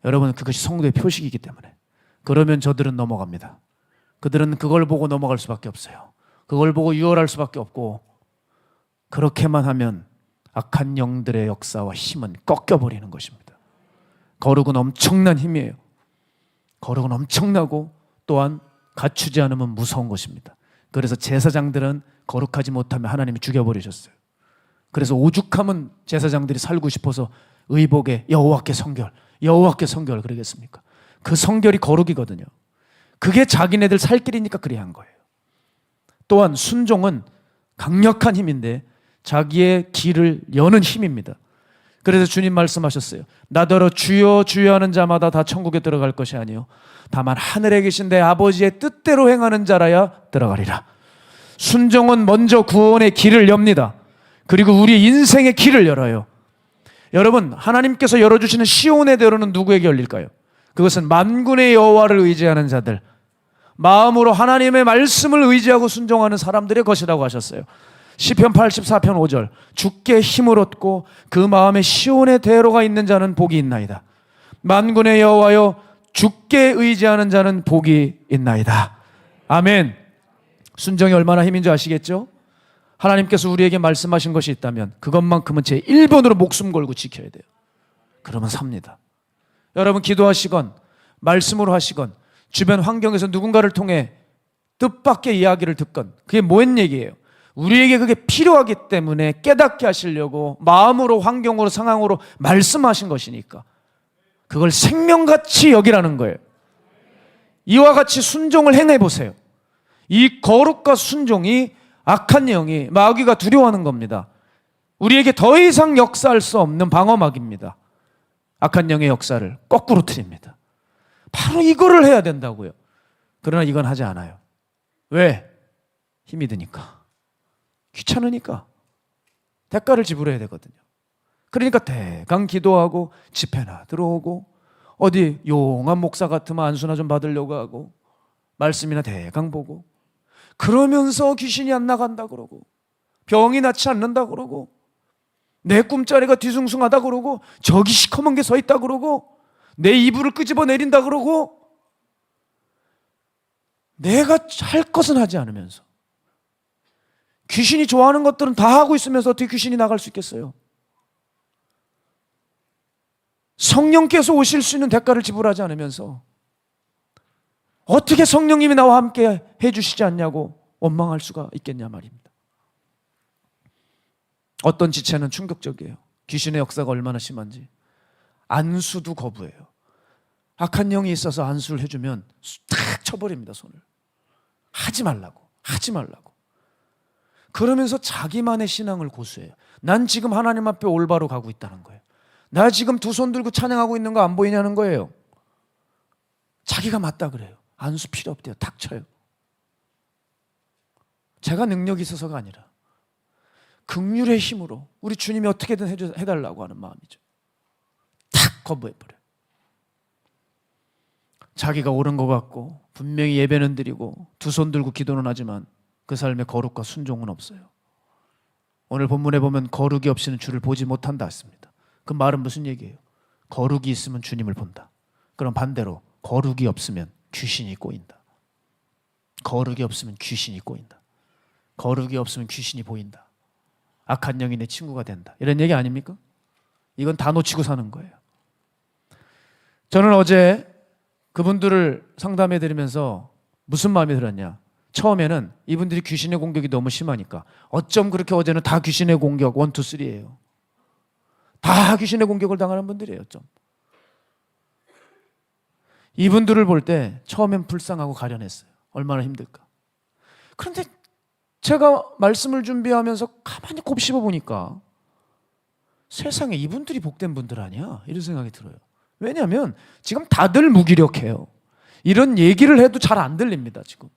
여러분, 그것이 성도의 표식이기 때문에. 그러면 저들은 넘어갑니다. 그들은 그걸 보고 넘어갈 수밖에 없어요. 그걸 보고 유월할 수밖에 없고, 그렇게만 하면 악한 영들의 역사와 힘은 꺾여버리는 것입니다. 거룩은 엄청난 힘이에요. 거룩은 엄청나고 또한 갖추지 않으면 무서운 것입니다. 그래서 제사장들은 거룩하지 못하면 하나님이 죽여버리셨어요. 그래서 오죽하면 제사장들이 살고 싶어서 의복에 여호와께 성결, 여호와께 성결 그러겠습니까? 그 성결이 거룩이거든요. 그게 자기네들 살 길이니까 그래야 한 거예요. 또한 순종은 강력한 힘인데 자기의 길을 여는 힘입니다. 그래서 주님 말씀하셨어요. 나더러 주여 주여 하는 자마다 다 천국에 들어갈 것이 아니요 다만 하늘에 계신 내 아버지의 뜻대로 행하는 자라야 들어가리라. 순종은 먼저 구원의 길을 엽니다. 그리고 우리 인생의 길을 열어요. 여러분, 하나님께서 열어주시는 시온의 대로는 누구에게 열릴까요? 그것은 만군의 여호와를 의지하는 자들, 마음으로 하나님의 말씀을 의지하고 순종하는 사람들의 것이라고 하셨어요. 시편 84편 5절, 주께 힘을 얻고 그 마음에 시온의 대로가 있는 자는 복이 있나이다. 만군의 여호와여, 주께 의지하는 자는 복이 있나이다. 아멘. 순종이 얼마나 힘인 줄 아시겠죠? 하나님께서 우리에게 말씀하신 것이 있다면 그것만큼은 제 1번으로 목숨 걸고 지켜야 돼요. 그러면 삽니다. 여러분, 기도하시건 말씀으로 하시건 주변 환경에서 누군가를 통해 뜻밖의 이야기를 듣건 그게 뭔 얘기예요? 우리에게 그게 필요하기 때문에 깨닫게 하시려고 마음으로, 환경으로, 상황으로 말씀하신 것이니까 그걸 생명같이 여기라는 거예요. 이와 같이 순종을 행해 보세요. 이 거룩과 순종이 악한 영이, 마귀가 두려워하는 겁니다. 우리에게 더 이상 역사할 수 없는 방어막입니다. 악한 영의 역사를 거꾸로 트립니다. 바로 이거를 해야 된다고요. 그러나 이건 하지 않아요. 왜? 힘이 드니까. 귀찮으니까. 대가를 지불해야 되거든요. 그러니까 대강 기도하고 집회나 들어오고 어디 용한 목사 같으면 안수나 좀 받으려고 하고 말씀이나 대강 보고 그러면서 귀신이 안 나간다 그러고 병이 낫지 않는다 그러고 내 꿈자리가 뒤숭숭하다 그러고 저기 시커먼 게 서 있다 그러고 내 이불을 끄집어 내린다 그러고 내가 할 것은 하지 않으면서 귀신이 좋아하는 것들은 다 하고 있으면서 어떻게 귀신이 나갈 수 있겠어요? 성령께서 오실 수 있는 대가를 지불하지 않으면서 어떻게 성령님이 나와 함께 해주시지 않냐고 원망할 수가 있겠냐 말입니다. 어떤 지체는 충격적이에요. 귀신의 역사가 얼마나 심한지. 안수도 거부해요. 악한 영이 있어서 안수를 해주면 탁 쳐버립니다, 손을. 하지 말라고, 하지 말라고. 그러면서 자기만의 신앙을 고수해요. 난 지금 하나님 앞에 올바로 가고 있다는 거예요. 나 지금 두 손 들고 찬양하고 있는 거 안 보이냐는 거예요. 자기가 맞다 그래요. 안수 필요 없대요. 닥쳐요. 제가 능력이 있어서가 아니라 긍휼의 힘으로 우리 주님이 어떻게든 해달라고 하는 마음이죠. 탁 거부해버려요. 자기가 옳은 것 같고 분명히 예배는 드리고 두 손 들고 기도는 하지만 그 삶에 거룩과 순종은 없어요. 오늘 본문에 보면 거룩이 없이는 주를 보지 못한다 했습니다. 그 말은 무슨 얘기예요? 거룩이 있으면 주님을 본다. 그럼 반대로 거룩이 없으면 귀신이 꼬인다. 거룩이 없으면 귀신이 꼬인다. 거룩이 없으면 귀신이 보인다. 악한 영이 내 친구가 된다. 이런 얘기 아닙니까? 이건 다 놓치고 사는 거예요. 저는 어제 그분들을 상담해 드리면서 무슨 마음이 들었냐. 처음에는 이분들이 귀신의 공격이 너무 심하니까 어쩜 그렇게 어제는 다 귀신의 공격 1, 2, 3예요. 다 귀신의 공격을 당하는 분들이에요. 어쩜. 이분들을 볼 때 처음엔 불쌍하고 가련했어요. 얼마나 힘들까. 그런데 제가 말씀을 준비하면서 가만히 곱씹어 보니까 세상에 이분들이 복된 분들 아니야? 이런 생각이 들어요. 왜냐하면 지금 다들 무기력해요. 이런 얘기를 해도 잘 안 들립니다. 지금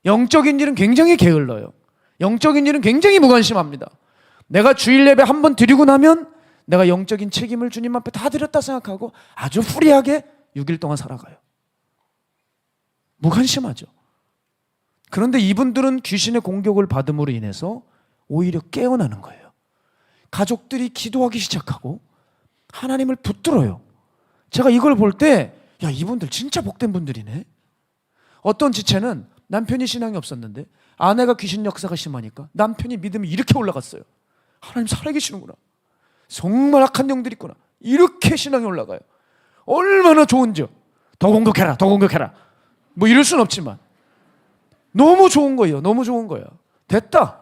영적인 일은 굉장히 게을러요. 영적인 일은 굉장히 무관심합니다. 내가 주일 예배 한 번 드리고 나면 내가 영적인 책임을 주님 앞에 다 드렸다 생각하고 아주 프리하게 6일 동안 살아가요. 무관심하죠. 그런데 이분들은 귀신의 공격을 받음으로 인해서 오히려 깨어나는 거예요. 가족들이 기도하기 시작하고 하나님을 붙들어요. 제가 이걸 볼 때 야, 이분들 진짜 복된 분들이네. 어떤 지체는 남편이 신앙이 없었는데 아내가 귀신 역사가 심하니까 남편이 믿음이 이렇게 올라갔어요. 하나님 살아계시는구나. 정말 악한 영들이 있구나. 이렇게 신앙이 올라가요. 얼마나 좋은지요. 더 공격해라, 더 공격해라. 뭐 이럴 순 없지만 너무 좋은 거예요. 너무 좋은 거예요. 됐다.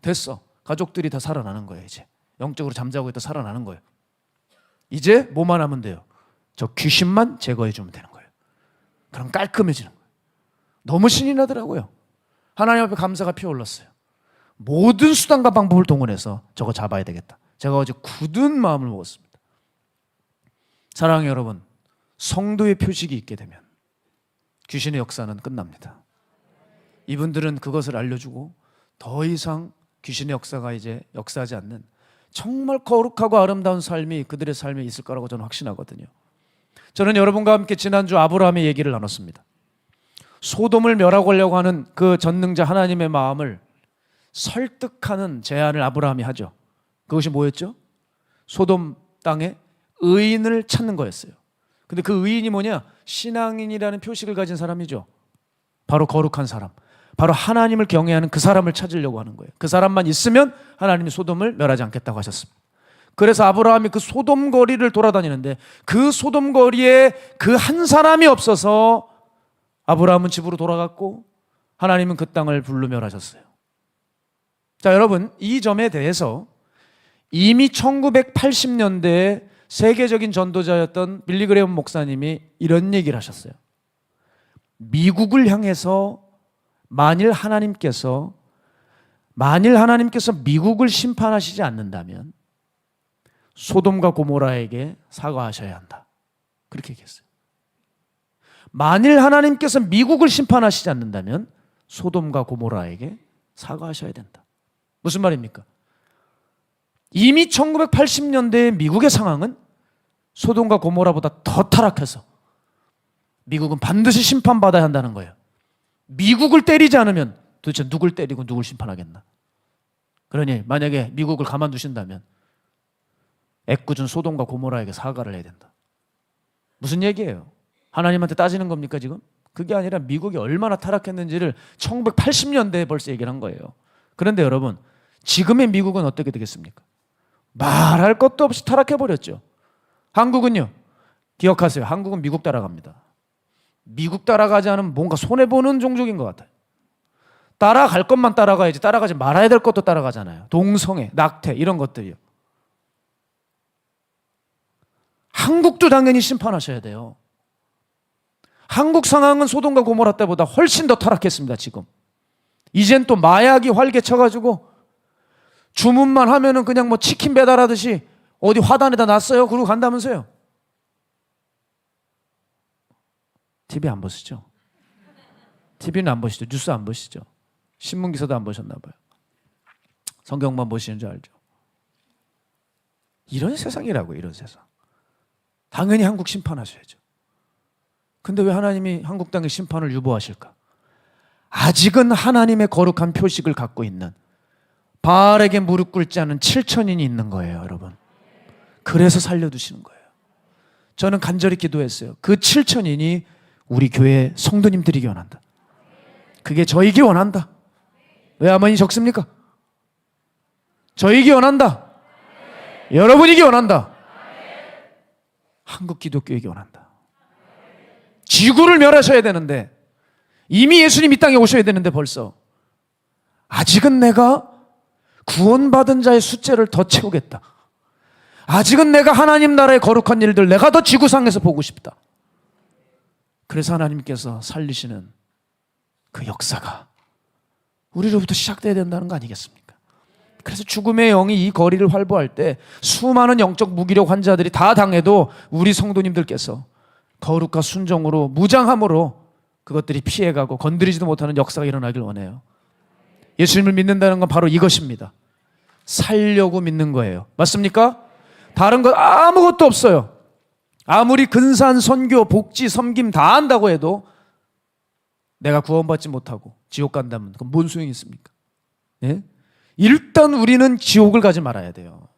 됐어. 가족들이 다 살아나는 거예요. 이제 영적으로 잠자고 있다 살아나는 거예요. 이제 뭐만 하면 돼요? 저 귀신만 제거해 주면 되는 거예요. 그럼 깔끔해지는 거예요. 너무 신이 나더라고요. 하나님 앞에 감사가 피어올랐어요. 모든 수단과 방법을 동원해서 저거 잡아야 되겠다. 제가 어제 굳은 마음을 먹었습니다. 사랑하는 여러분, 성도의 표식이 있게 되면 귀신의 역사는 끝납니다. 이분들은 그것을 알려주고 더 이상 귀신의 역사가 이제 역사하지 않는 정말 거룩하고 아름다운 삶이 그들의 삶에 있을 거라고 저는 확신하거든요. 저는 여러분과 함께 지난주 아브라함의 얘기를 나눴습니다. 소돔을 멸하려고 하는 그 전능자 하나님의 마음을 설득하는 제안을 아브라함이 하죠. 그것이 뭐였죠? 소돔 땅에 의인을 찾는 거였어요. 근데 그 의인이 뭐냐? 신앙인이라는 표식을 가진 사람이죠. 바로 거룩한 사람, 바로 하나님을 경외하는 그 사람을 찾으려고 하는 거예요. 그 사람만 있으면 하나님이 소돔을 멸하지 않겠다고 하셨습니다. 그래서 아브라함이 그 소돔 거리를 돌아다니는데 그 소돔 거리에 그 한 사람이 없어서 아브라함은 집으로 돌아갔고 하나님은 그 땅을 불로 멸하셨어요. 자, 여러분, 이 점에 대해서 이미 1980년대에 세계적인 전도자였던 빌리 그레엄 목사님이 이런 얘기를 하셨어요. 미국을 향해서 만일 하나님께서 미국을 심판하시지 않는다면 소돔과 고모라에게 사과하셔야 한다. 그렇게 얘기했어요. 만일 하나님께서 미국을 심판하시지 않는다면 소돔과 고모라에게 사과하셔야 된다. 무슨 말입니까? 이미 1980년대의 미국의 상황은 소돔과 고모라보다 더 타락해서 미국은 반드시 심판받아야 한다는 거예요. 미국을 때리지 않으면 도대체 누굴 때리고 누굴 심판하겠나? 그러니 만약에 미국을 가만두신다면 애꿎은 소돔과 고모라에게 사과를 해야 된다. 무슨 얘기예요? 하나님한테 따지는 겁니까 지금? 그게 아니라 미국이 얼마나 타락했는지를 1980년대에 벌써 얘기를 한 거예요. 그런데 여러분, 지금의 미국은 어떻게 되겠습니까? 말할 것도 없이 타락해버렸죠. 한국은요, 기억하세요. 한국은 미국 따라갑니다. 미국 따라가지 않으면 뭔가 손해보는 종족인 것 같아요. 따라갈 것만 따라가야지 따라가지 말아야 될 것도 따라가잖아요. 동성애, 낙태 이런 것들이요. 한국도 당연히 심판하셔야 돼요. 한국 상황은 소돔과 고모라 때보다 훨씬 더 타락했습니다. 지금 이젠 또 마약이 활개쳐가지고 주문만 하면은 그냥 뭐 치킨 배달하듯이 어디 화단에다 놨어요. 그러고 간다면서요. TV 안 보시죠? TV는 안 보시죠? 뉴스 안 보시죠? 신문 기사도 안 보셨나 봐요. 성경만 보시는 줄 알죠? 이런 세상이라고요. 이런 세상. 당연히 한국 심판하셔야죠. 근데 왜 하나님이 한국 땅의 심판을 유보하실까? 아직은 하나님의 거룩한 표식을 갖고 있는 바알에게 무릎 꿇지 않은 7천인이 있는 거예요, 여러분. 그래서 살려두시는 거예요. 저는 간절히 기도했어요. 그 7천인이 우리 교회 성도님들이기 원한다. 그게 저이기 원한다. 왜 아멘이 적습니까? 저이기 원한다. 여러분이기 원한다. 한국 기독교이기 원한다. 지구를 멸하셔야 되는데, 이미 예수님 이 땅에 오셔야 되는데 벌써 아직은 내가 구원받은 자의 숫자를 더 채우겠다. 아직은 내가 하나님 나라의 거룩한 일들 내가 더 지구상에서 보고 싶다. 그래서 하나님께서 살리시는 그 역사가 우리로부터 시작돼야 된다는 거 아니겠습니까? 그래서 죽음의 영이 이 거리를 활보할 때 수많은 영적 무기력 환자들이 다 당해도 우리 성도님들께서 거룩과 순종으로 무장함으로 그것들이 피해가고 건드리지도 못하는 역사가 일어나길 원해요. 예수님을 믿는다는 건 바로 이것입니다. 살려고 믿는 거예요. 맞습니까? 다른 것 아무것도 없어요. 아무리 근사한 선교, 복지, 섬김 다 한다고 해도 내가 구원받지 못하고 지옥 간다면 그건 뭔 소용이 있습니까? 예? 일단 우리는 지옥을 가지 말아야 돼요.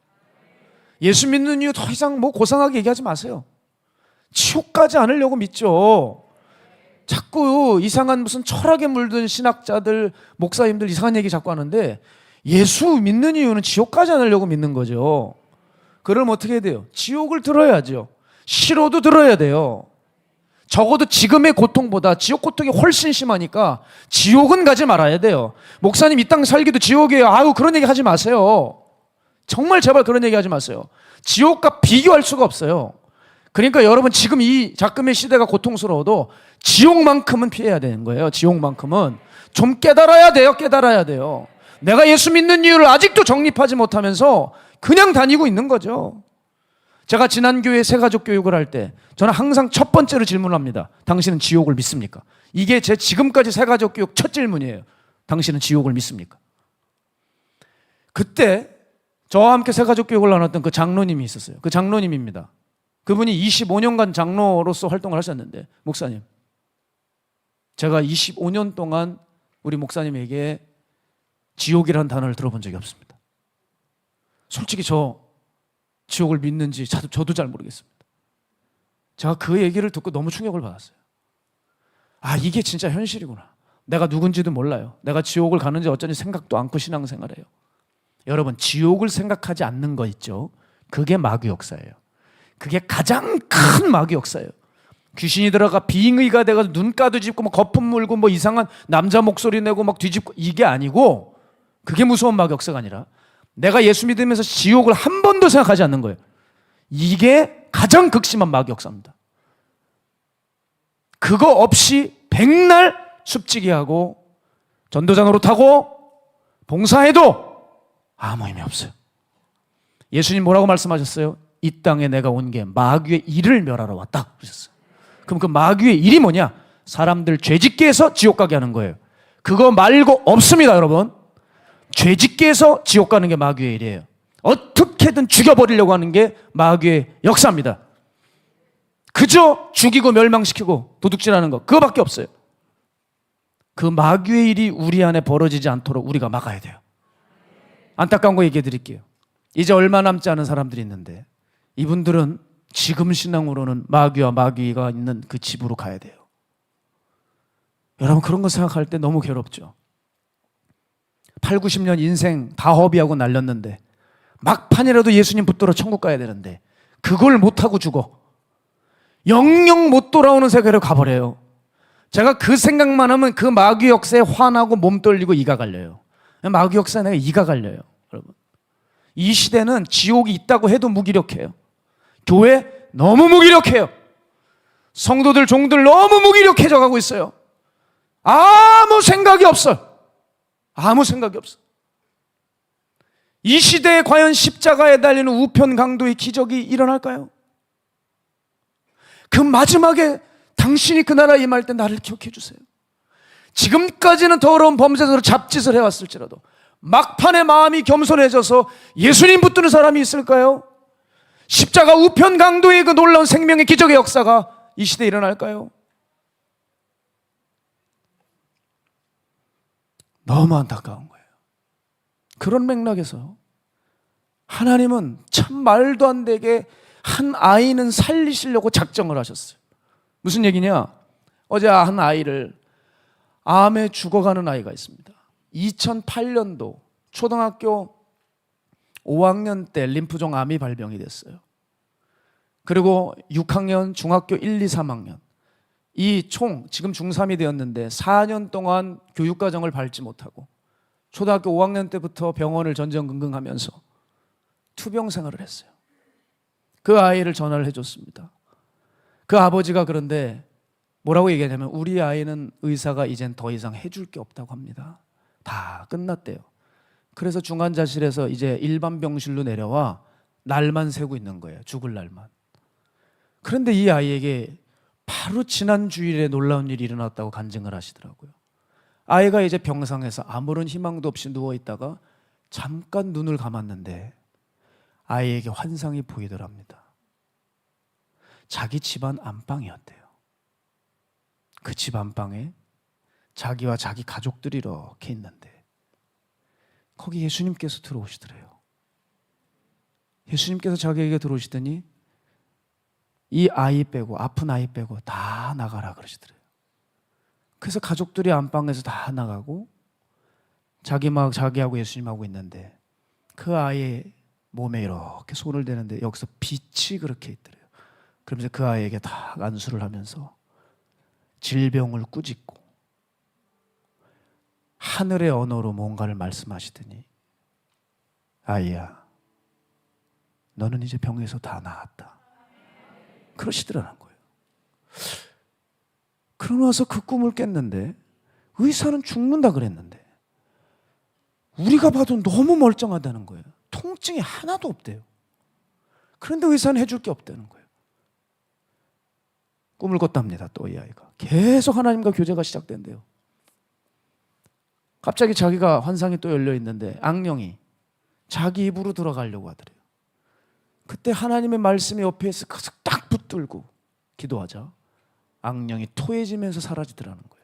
예수 믿는 이유 더 이상 뭐 고상하게 얘기하지 마세요. 지옥 가지 않으려고 믿죠. 자꾸 이상한 무슨 철학에 물든 신학자들, 목사님들 이상한 얘기 자꾸 하는데 예수 믿는 이유는 지옥 가지 않으려고 믿는 거죠. 그럼 어떻게 해야 돼요? 지옥을 들어야죠. 싫어도 들어야 돼요. 적어도 지금의 고통보다 지옥 고통이 훨씬 심하니까 지옥은 가지 말아야 돼요. 목사님 이 땅 살기도 지옥이에요. 아유 그런 얘기 하지 마세요. 정말 제발 그런 얘기 하지 마세요. 지옥과 비교할 수가 없어요. 그러니까 여러분 지금 이 작금의 시대가 고통스러워도 지옥만큼은 피해야 되는 거예요. 지옥만큼은 좀 깨달아야 돼요. 깨달아야 돼요. 내가 예수 믿는 이유를 아직도 정립하지 못하면서 그냥 다니고 있는 거죠. 제가 지난 교회 새가족 교육을 할 때 저는 항상 첫 번째로 질문합니다. 당신은 지옥을 믿습니까? 이게 제 지금까지 새가족 교육 첫 질문이에요. 당신은 지옥을 믿습니까? 그때 저와 함께 새가족 교육을 나눴던 그 장로님이 있었어요. 그 장로님입니다. 그분이 25년간 장로로서 활동을 하셨는데, 목사님, 제가 25년 동안 우리 목사님에게 지옥이라는 단어를 들어본 적이 없습니다. 솔직히 저 지옥을 믿는지 저도 잘 모르겠습니다. 제가 그 얘기를 듣고 너무 충격을 받았어요. 아, 이게 진짜 현실이구나. 내가 누군지도 몰라요. 내가 지옥을 가는지 어쩐지 생각도 않고 신앙생활해요. 여러분, 지옥을 생각하지 않는 거 있죠? 그게 마귀 역사예요. 그게 가장 큰 마귀 역사예요. 귀신이 들어가 빙의가 돼가지고 눈가도 짚고 뭐 거품 물고 뭐 이상한 남자 목소리 내고 막 뒤집고, 이게 아니고, 그게 무서운 마귀 역사가 아니라 내가 예수 믿으면서 지옥을 한 번도 생각하지 않는 거예요. 이게 가장 극심한 마귀 역사입니다. 그거 없이 백날 숲지기하고 전도자 노릇하고 봉사해도 아무 의미 없어요. 예수님 뭐라고 말씀하셨어요? 이 땅에 내가 온 게 마귀의 일을 멸하러 왔다 그러셨어요. 그럼 그 마귀의 일이 뭐냐? 사람들 죄짓게 해서 지옥 가게 하는 거예요. 그거 말고 없습니다, 여러분. 죄짓게 해서 지옥 가는 게 마귀의 일이에요. 어떻게든 죽여버리려고 하는 게 마귀의 역사입니다. 그저 죽이고 멸망시키고 도둑질하는 거, 그거밖에 없어요. 그 마귀의 일이 우리 안에 벌어지지 않도록 우리가 막아야 돼요. 안타까운 거 얘기해 드릴게요. 이제 얼마 남지 않은 사람들이 있는데 이분들은 지금 신앙으로는 마귀와 마귀가 있는 그 집으로 가야 돼요. 여러분, 그런 거 생각할 때 너무 괴롭죠. 8, 90년 인생 다 허비하고 날렸는데 막판이라도 예수님 붙들어 천국 가야 되는데 그걸 못하고 죽어. 영영 못 돌아오는 세계로 가버려요. 제가 그 생각만 하면 그 마귀 역사에 화나고 몸 떨리고 이가 갈려요. 마귀 역사에 내가 이가 갈려요. 여러분, 이 시대는 지옥이 있다고 해도 무기력해요. 교회 너무 무기력해요. 성도들, 종들 너무 무기력해져 가고 있어요. 아무 생각이 없어요. 아무 생각이 없어. 이 시대에 과연 십자가에 달리는 우편 강도의 기적이 일어날까요? 그 마지막에 당신이 그 나라에 임할 때 나를 기억해 주세요. 지금까지는 더러운 범죄자로 잡짓을 해왔을지라도 막판에 마음이 겸손해져서 예수님 붙드는 사람이 있을까요? 십자가 우편 강도의 그 놀라운 생명의 기적의 역사가 이 시대에 일어날까요? 너무 안타까운 거예요. 그런 맥락에서 하나님은 참 말도 안 되게 한 아이는 살리시려고 작정을 하셨어요. 무슨 얘기냐? 어제 한 아이를, 암에 죽어가는 아이가 있습니다. 2008년도 초등학교 5학년 때 림프종 암이 발병이 됐어요. 그리고 6학년, 중학교 1, 2, 3학년 이 총 지금 중3이 되었는데 4년 동안 교육과정을 밟지 못하고 초등학교 5학년 때부터 병원을 전전긍긍하면서 투병 생활을 했어요. 그 아이를 전화를 해줬습니다. 그 아버지가 그런데 뭐라고 얘기하냐면 우리 아이는 의사가 이젠 더 이상 해줄 게 없다고 합니다. 다 끝났대요. 그래서 중환자실에서 이제 일반 병실로 내려와 날만 새고 있는 거예요. 죽을 날만. 그런데 이 아이에게 바로 지난 주일에 놀라운 일이 일어났다고 간증을 하시더라고요. 아이가 이제 병상에서 아무런 희망도 없이 누워있다가 잠깐 눈을 감았는데 아이에게 환상이 보이더랍니다. 자기 집안 안방이었대요. 그 집 안방에 자기와 자기 가족들이 이렇게 있는데 거기 예수님께서 들어오시더래요. 예수님께서 자기에게 들어오시더니 이 아이 빼고, 아픈 아이 빼고 다 나가라 그러시더래요. 그래서 가족들이 안방에서 다 나가고 자기하고 예수님하고 있는데 그 아이의 몸에 이렇게 손을 대는데 여기서 빛이 그렇게 있더래요. 그러면서 그 아이에게 다 안수를 하면서 질병을 꾸짖고 하늘의 언어로 뭔가를 말씀하시더니 아이야, 너는 이제 병에서 다 나았다. 그러시더라는 거예요. 그러고 나서 그 꿈을 깼는데 의사는 죽는다 그랬는데 우리가 봐도 너무 멀쩡하다는 거예요. 통증이 하나도 없대요. 그런데 의사는 해줄 게 없다는 거예요. 꿈을 꿨답니다. 또 이 아이가 계속 하나님과 교제가 시작된대요. 갑자기 자기가 환상이 또 열려 있는데 악령이 자기 입으로 들어가려고 하더래요. 그때 하나님의 말씀이 옆에 있어 딱 붙들고 기도하자 악령이 토해지면서 사라지더라는 거예요.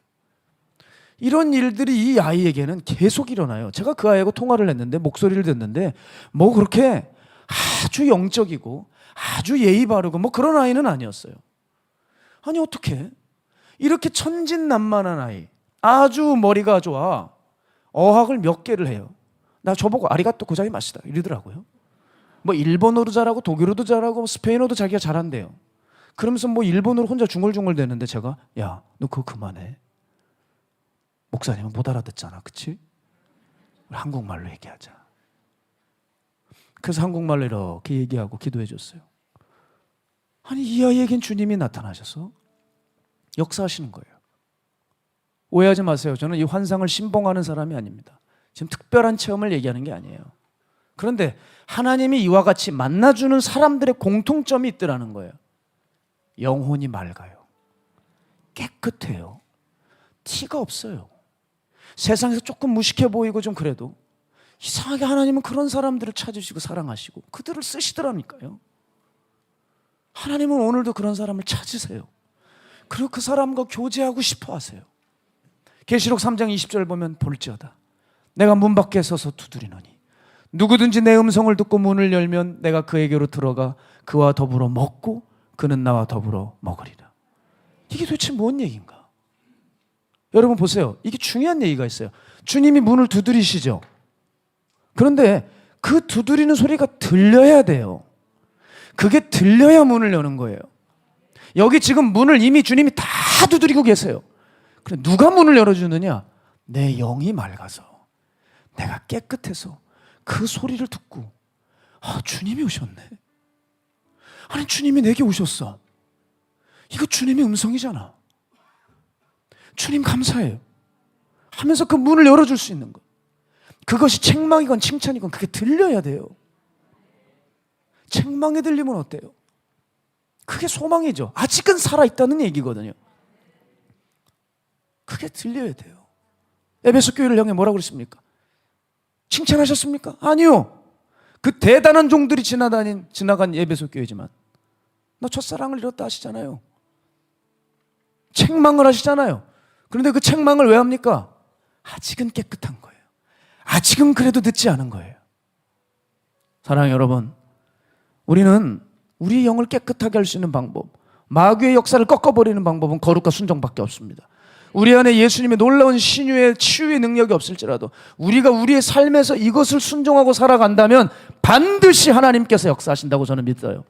이런 일들이 이 아이에게는 계속 일어나요. 제가 그 아이하고 통화를 했는데 목소리를 듣는데 뭐 그렇게 아주 영적이고 아주 예의 바르고 뭐 그런 아이는 아니었어요. 아니 어떻게 이렇게 천진난만한 아이, 아주 머리가 좋아, 어학을 몇 개를 해요. 나 저보고 아리가또 고자이마시다 이러더라고요. 뭐 일본어도 잘하고 독일어도 잘하고 스페인어도 자기가 잘한대요. 그러면서 뭐 일본어로 혼자 중얼중얼 대는데 제가 야, 너 그거 그만해. 목사님은 못 알아듣잖아, 그치? 우리 한국말로 얘기하자. 그래서 한국말로 이렇게 얘기하고 기도해 줬어요. 아니 이 아이에겐 주님이 나타나셔서 역사하시는 거예요. 오해하지 마세요. 저는 이 환상을 신봉하는 사람이 아닙니다. 지금 특별한 체험을 얘기하는 게 아니에요. 그런데 하나님이 이와 같이 만나주는 사람들의 공통점이 있더라는 거예요. 영혼이 맑아요. 깨끗해요. 티가 없어요. 세상에서 조금 무식해 보이고 좀 그래도 이상하게 하나님은 그런 사람들을 찾으시고 사랑하시고 그들을 쓰시더라니까요. 하나님은 오늘도 그런 사람을 찾으세요. 그리고 그 사람과 교제하고 싶어 하세요. 계시록 3장 20절 보면 볼지어다 내가 문 밖에 서서 두드리노니 누구든지 내 음성을 듣고 문을 열면 내가 그에게로 들어가 그와 더불어 먹고 그는 나와 더불어 먹으리라. 이게 도대체 뭔 얘기인가? 여러분 보세요. 이게 중요한 얘기가 있어요. 주님이 문을 두드리시죠. 그런데 그 두드리는 소리가 들려야 돼요. 그게 들려야 문을 여는 거예요. 여기 지금 문을 이미 주님이 다 두드리고 계세요. 그래 누가 문을 열어주느냐? 내 영이 맑아서 내가 깨끗해서 그 소리를 듣고 아, 주님이 오셨네. 아니 주님이 내게 오셨어. 이거 주님의 음성이잖아. 주님 감사해요 하면서 그 문을 열어줄 수 있는 것, 그것이 책망이건 칭찬이건 그게 들려야 돼요. 책망에 들리면 어때요? 그게 소망이죠. 아직은 살아있다는 얘기거든요. 그게 들려야 돼요. 에베소 교회를 향해 뭐라고 그랬습니까? 칭찬하셨습니까? 아니요. 그 대단한 종들이 지나간 에베소 교회지만 너 첫사랑을 잃었다 하시잖아요. 책망을 하시잖아요. 그런데 그 책망을 왜 합니까? 아직은 깨끗한 거예요. 아직은 그래도 늦지 않은 거예요. 사랑하는 여러분, 우리는 우리의 영을 깨끗하게 할 수 있는 방법, 마귀의 역사를 꺾어버리는 방법은 거룩과 순종밖에 없습니다. 우리 안에 예수님의 놀라운 신유의 치유의 능력이 없을지라도 우리가 우리의 삶에서 이것을 순종하고 살아간다면 반드시 하나님께서 역사하신다고 저는 믿어요.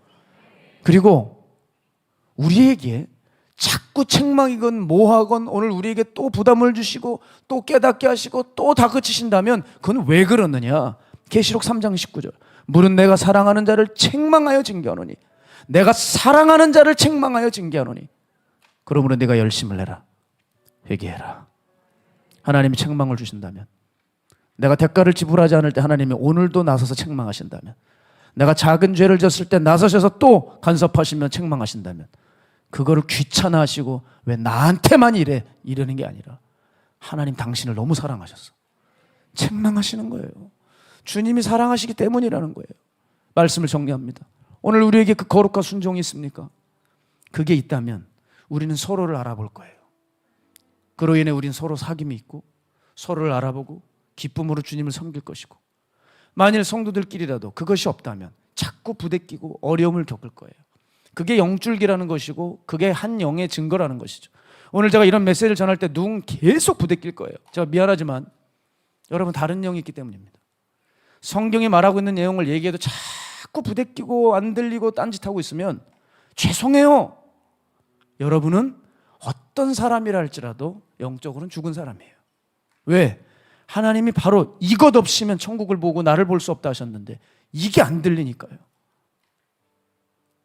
그리고 우리에게 자꾸 책망이건 뭐하건 오늘 우리에게 또 부담을 주시고 또 깨닫게 하시고 또 다그치신다면 그건 왜 그러느냐. 계시록 3장 19절, 물은 내가 사랑하는 자를 책망하여 징계하노니, 내가 사랑하는 자를 책망하여 징계하노니 그러므로 네가 열심을 내라, 회개해라. 하나님이 책망을 주신다면, 내가 대가를 지불하지 않을 때 하나님이 오늘도 나서서 책망하신다면, 내가 작은 죄를 졌을 때 나서셔서 또 간섭하시면 책망하신다면, 그거를 귀찮아하시고 왜 나한테만 이래 이러는 게 아니라 하나님 당신을 너무 사랑하셔서 책망하시는 거예요. 주님이 사랑하시기 때문이라는 거예요. 말씀을 정리합니다. 오늘 우리에게 그 거룩과 순종이 있습니까? 그게 있다면 우리는 서로를 알아볼 거예요. 그로 인해 우리는 서로 사귐이 있고 서로를 알아보고 기쁨으로 주님을 섬길 것이고, 만일 성도들끼리라도 그것이 없다면 자꾸 부대끼고 어려움을 겪을 거예요. 그게 영줄기라는 것이고 그게 한 영의 증거라는 것이죠. 오늘 제가 이런 메시지를 전할 때 누군 계속 부대낄 거예요. 제가 미안하지만 여러분 다른 영이 있기 때문입니다. 성경이 말하고 있는 내용을 얘기해도 자꾸 부대끼고 안 들리고 딴짓하고 있으면 죄송해요. 여러분은 어떤 사람이라 할지라도 영적으로는 죽은 사람이에요. 왜? 하나님이 바로 이것 없이면 천국을 보고 나를 볼 수 없다 하셨는데 이게 안 들리니까요.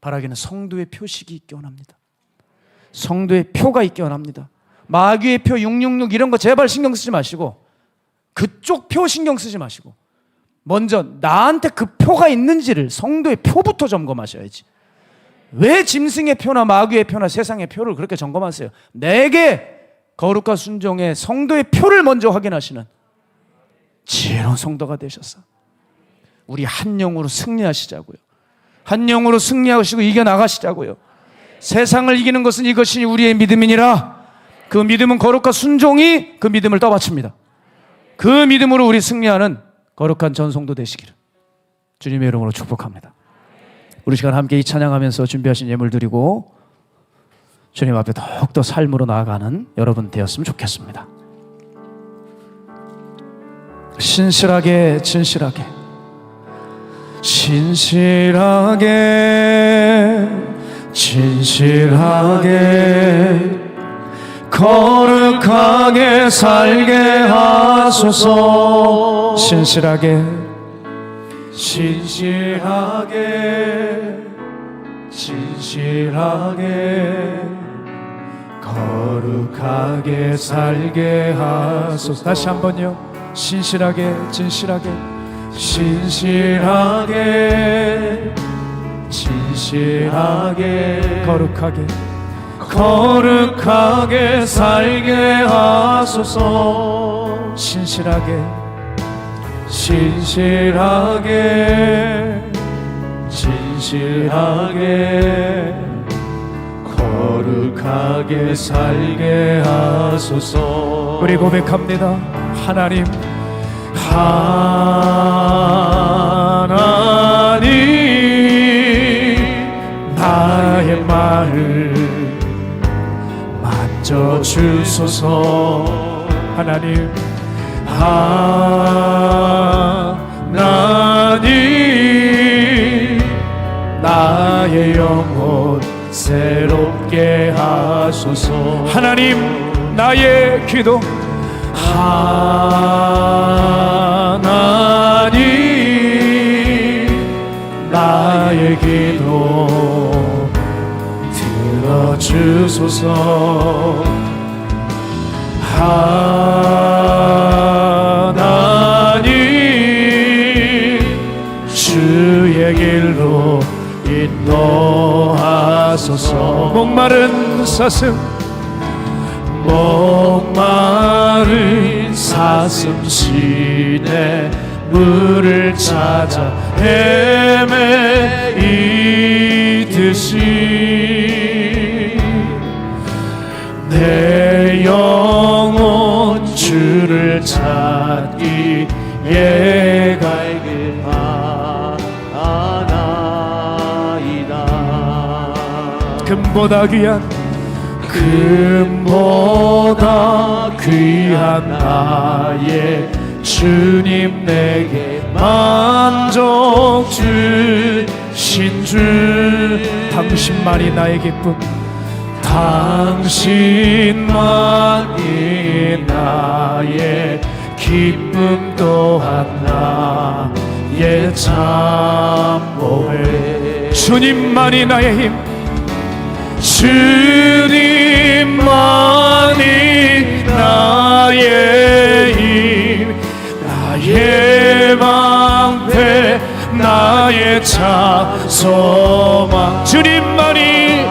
바라기는 성도의 표식이 있기 원합니다. 성도의 표가 있기 원합니다. 마귀의 표 666 이런 거 제발 신경 쓰지 마시고, 그쪽 표 신경 쓰지 마시고 먼저 나한테 그 표가 있는지를, 성도의 표부터 점검하셔야지. 왜 짐승의 표나 마귀의 표나 세상의 표를 그렇게 점검하세요? 내게 거룩과 순종의 성도의 표를 먼저 확인하시는 지혜로운 성도가 되셨어. 우리 한 영으로 승리하시자고요. 한 영으로 승리하시고 이겨나가시자고요. 세상을 이기는 것은 이것이 우리의 믿음이니라. 그 믿음은 거룩과 순종이 그 믿음을 떠받칩니다. 그 믿음으로 우리 승리하는 거룩한 전성도 되시기를 주님의 이름으로 축복합니다. 우리 시간 함께 이 찬양하면서 준비하신 예물 드리고 주님 앞에 더욱더 삶으로 나아가는 여러분 되었으면 좋겠습니다. 신실하게 진실하게 진실하게 진실하게 거룩하게 살게 하소서. 신실하게 진실하게 진실하게 거룩하게 살게 하소서. 다시 한번요. 신실하게 진실하게 진실하게 진실하게 거룩하게 거룩하게 살게 하소서. 신실하게 진실하게 진실하게 거룩하게 살게 하소서. 우리 고백합니다. 하나님 나의 말을 만져주소서. 하나님 나의 영혼 새롭게 하소서. 하나님 나의 기도 하나님 나의 기도 들어주소서. 하나님 주의 길로 인도하소서. 목마른 사슴 목마른 사슴 시내 물을 찾아 헤매이듯이 내 영혼 주를 찾기에 갈길 하나이다. 금보다 귀한 나의 주님, 내게 만족 주신 주. 당신만이 나의 기쁨, 당신만이 나의 기쁨, 또한 나의 참모해. 주님만이 나의 힘, 주님만이 나의 힘, 나의 방패, 나의 차 소망. 주님만이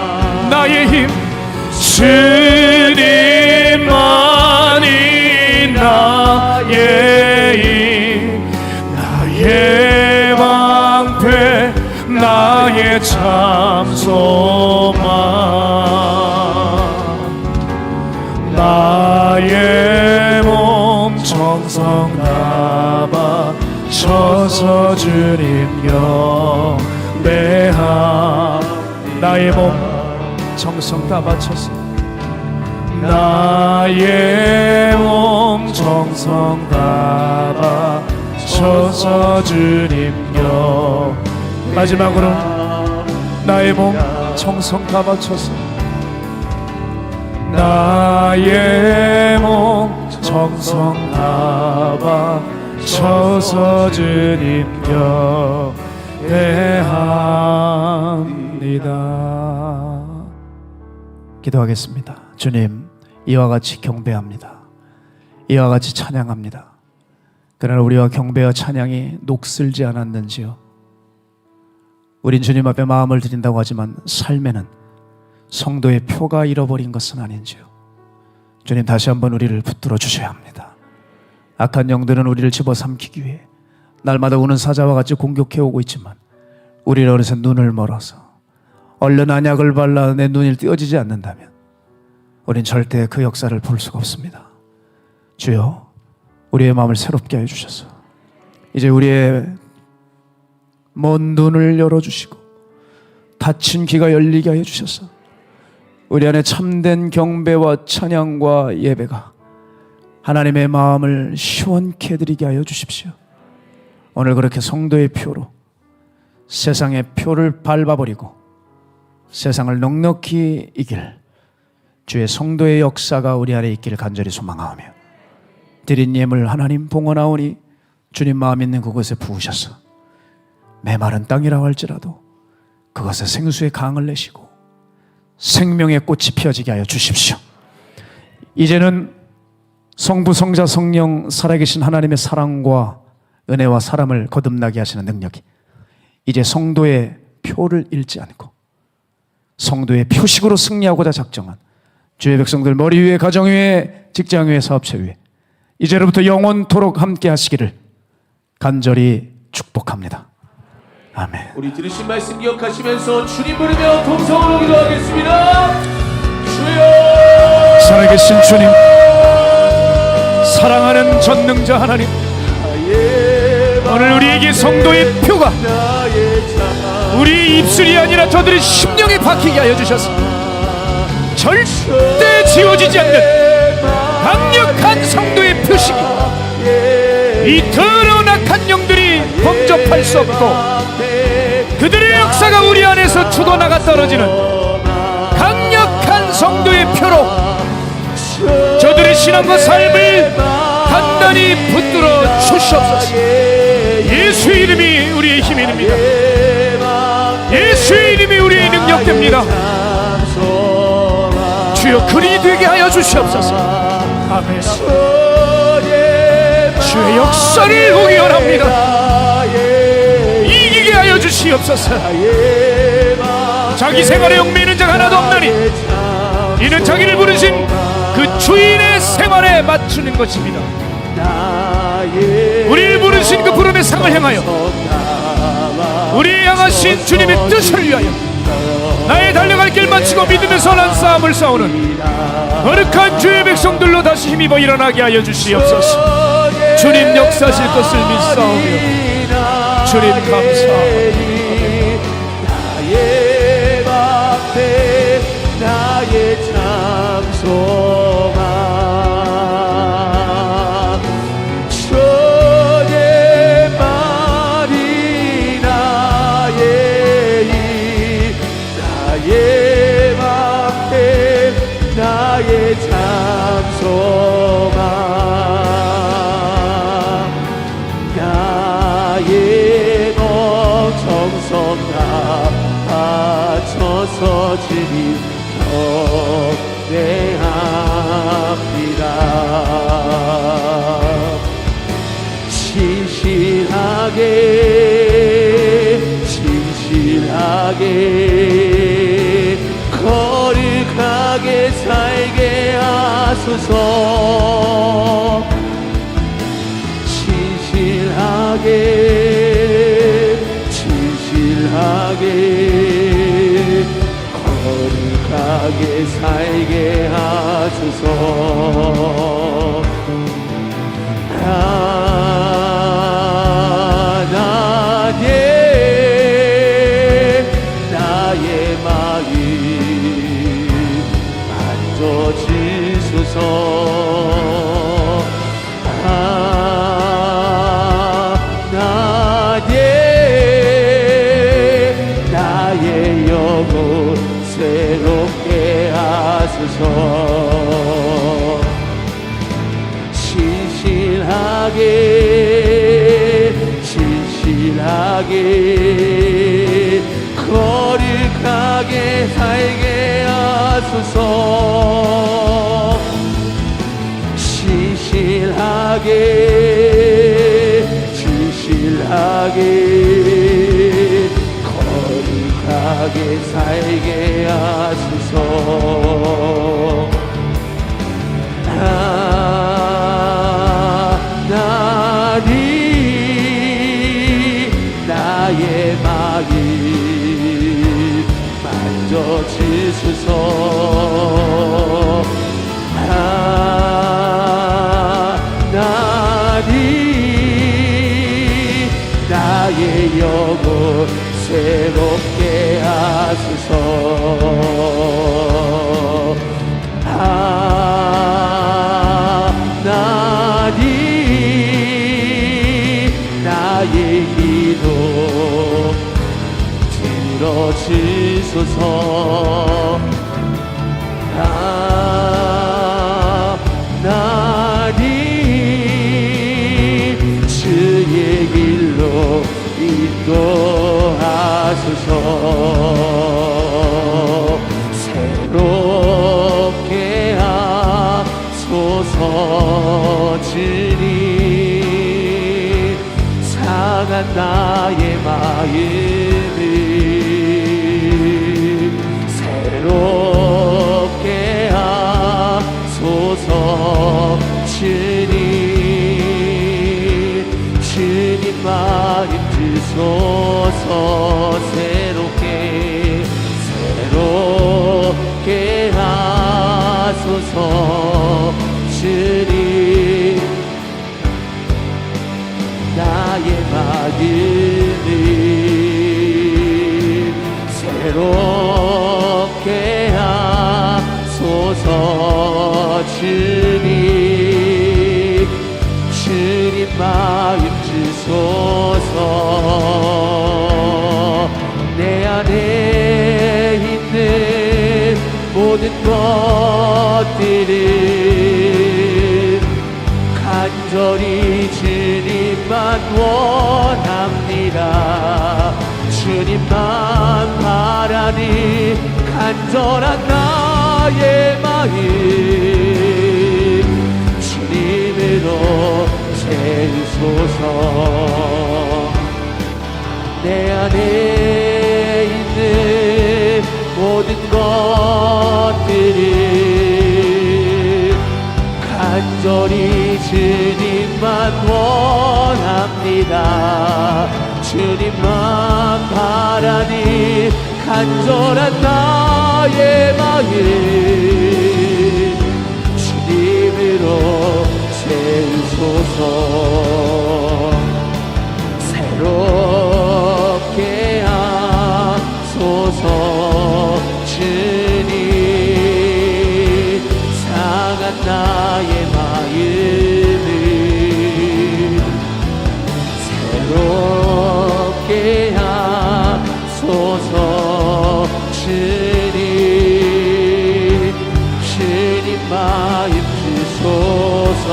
나의 힘, 주님만이 나의 힘, 나의 방패, 나의 참 소망. 나의 몸 정성 다 바쳐서 주님 경배하. 나의 몸 정성 다 바쳐서, 나의 몸 정성 다 바쳐서 주님 경. 마지막으로 나의 몸 정성 다 바쳐서, 나의 몸 정성 다 바쳐서 주님 경배합니다. 기도하겠습니다. 주님, 이와 같이 경배합니다. 이와 같이 찬양합니다. 그러나 우리와 경배와 찬양이 녹슬지 않았는지요? 우린 주님 앞에 마음을 드린다고 하지만 삶에는 성도의 표가 잃어버린 것은 아닌지요? 주님, 다시 한번 우리를 붙들어 주셔야 합니다. 악한 영들은 우리를 집어삼키기 위해 날마다 우는 사자와 같이 공격해 오고 있지만, 우리를 어느새 눈을 멀어서 얼른 안약을 발라 내 눈이 띄어지지 않는다면 우린 절대 그 역사를 볼 수가 없습니다. 주여, 우리의 마음을 새롭게 해주셔서 이제 우리의 먼 눈을 열어주시고 닫힌 귀가 열리게 해주셔서 우리 안에 참된 경배와 찬양과 예배가 하나님의 마음을 시원케 해드리게 하여 주십시오. 오늘 그렇게 성도의 표로 세상의 표를 밟아버리고 세상을 넉넉히 이길 주의 성도의 역사가 우리 안에 있기를 간절히 소망하오며, 드린 예물 하나님 봉헌하오니 주님 마음 있는 그곳에 부으셔서 메마른 땅이라고 할지라도 그것에 생수의 강을 내시고 생명의 꽃이 피어지게 하여 주십시오. 이제는 성부, 성자, 성령 살아계신 하나님의 사랑과 은혜와 사랑을 거듭나게 하시는 능력이 이제 성도의 표를 잃지 않고 성도의 표식으로 승리하고자 작정한 주의 백성들 머리 위에, 가정 위에, 직장 위에, 사업체 위에 이제로부터 영원토록 함께 하시기를 간절히 축복합니다. 아멘. 우리 들으신 말씀 기억하시면서 주님 부르며 동성으로 기도하겠습니다. 주여, 살아계신 주님, 사랑하는 전능자 하나님, 오늘 우리에게 성도의 표가 우리 입술이 아니라 저들의 심령에 박히게 하여 주셔서 절대 지워지지 않는 강력한 성도의 표식이 이 더러운 악한 영들이 범접할 수 없고 그들의 역사가 우리 안에서 죽어나가 떨어지는 강력한 성도의 표로 저들의 신앙과 삶을 단단히 붙들어 주시옵소서. 예수의 이름이 우리의 힘이 됩니다. 예수의 이름이 우리의 능력됩니다. 주여, 그리 되게 하여 주시옵소서. 아멘. 주의 역사를 보기 원합니다. 이기게 하여 주시옵소서. 자기 생활에 얽매이는 자가 하나도 없나니 이는 자기를 부르신 그 주인의 생활에 맞추는 것입니다. 우리를 부르신 그 부름의 상을 향하여 우리의 향하신 주님의 뜻을 위하여 나의 달려갈 길 마치고 믿음의 선한 싸움을 싸우는 거룩한 주의 백성들로 다시 힘입어 일어나게 하여 주시옵소서. 주님 역사하실 것을 믿사오며 주님 감사합니다. 진실하게 거룩하게 살게 하소서. 진실하게 거룩하게 살게 하소서. 하나님 나의 마음 만져주소서. 하나님 나의 영혼 새롭게 하소서. 진실하게 거룩하게 살게 하소서. 진실하게 거룩하게 살게 하소서. 하나님 나의 마음 만져주소서. 하나님 나의 영혼 새롭게 하소서. 하나님 나의 기도 들어주소서. 하나님 주의 길로 인도하소서. 새롭게 하소서. 주님 상한 나의 마음을 새롭게 하소서. 주님 마음 주소서. 새롭게 하소서. 주님 나의 마음을 새롭게 하소서. 주님 마음 주소서. 내 안에 있는 모든 것들을 간절히 주님만 원합니다. 주님만 바라니 간절한 나의 마음 주님으로 채우소서. 내 안에 있는 모든 것들을 간절히 주님만 원합니다. 주님만 바라니 간절한 나의 마음 주님으로 채우소서. 새롭게 하소서. 주님 상한 나의 마음을 새롭게 하소서. 주님 마음 주소서.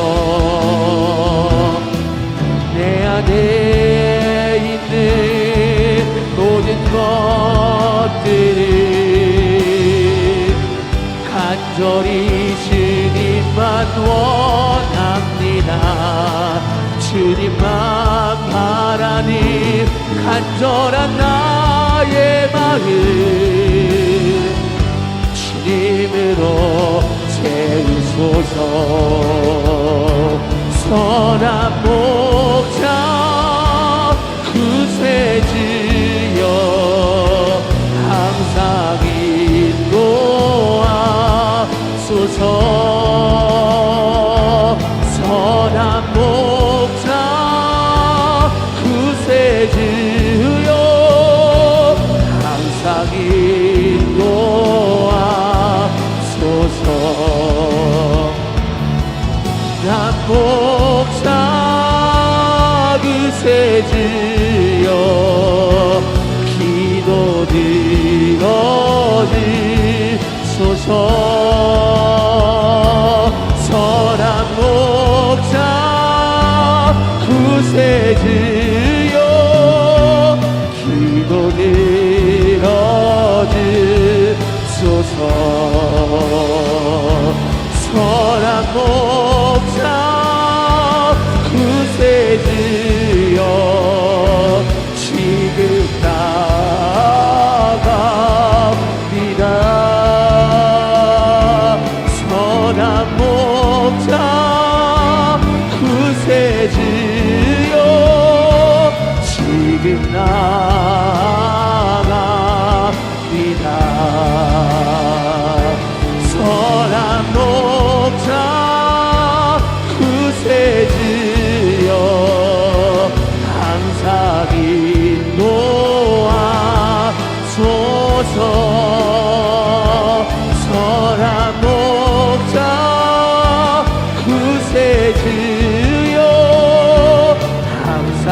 주님만 바라니 간절한 나의 마음 주님으로 채우소서. 선한 목자 구세주여 항상 인도하소서. 선한 목자 구세주여 항상 인도하소서. 난 목자 구세주여 기도 들어주소서. 선한 목자 구세주여 기도 들어주소서. 선한 목자 구세주여 지금 나갑니다. 선한 목자 구세주여 지금 나갑니다. 선한 목자 구세주여 항상 인도하소서. 선한 목자 구세주여 항상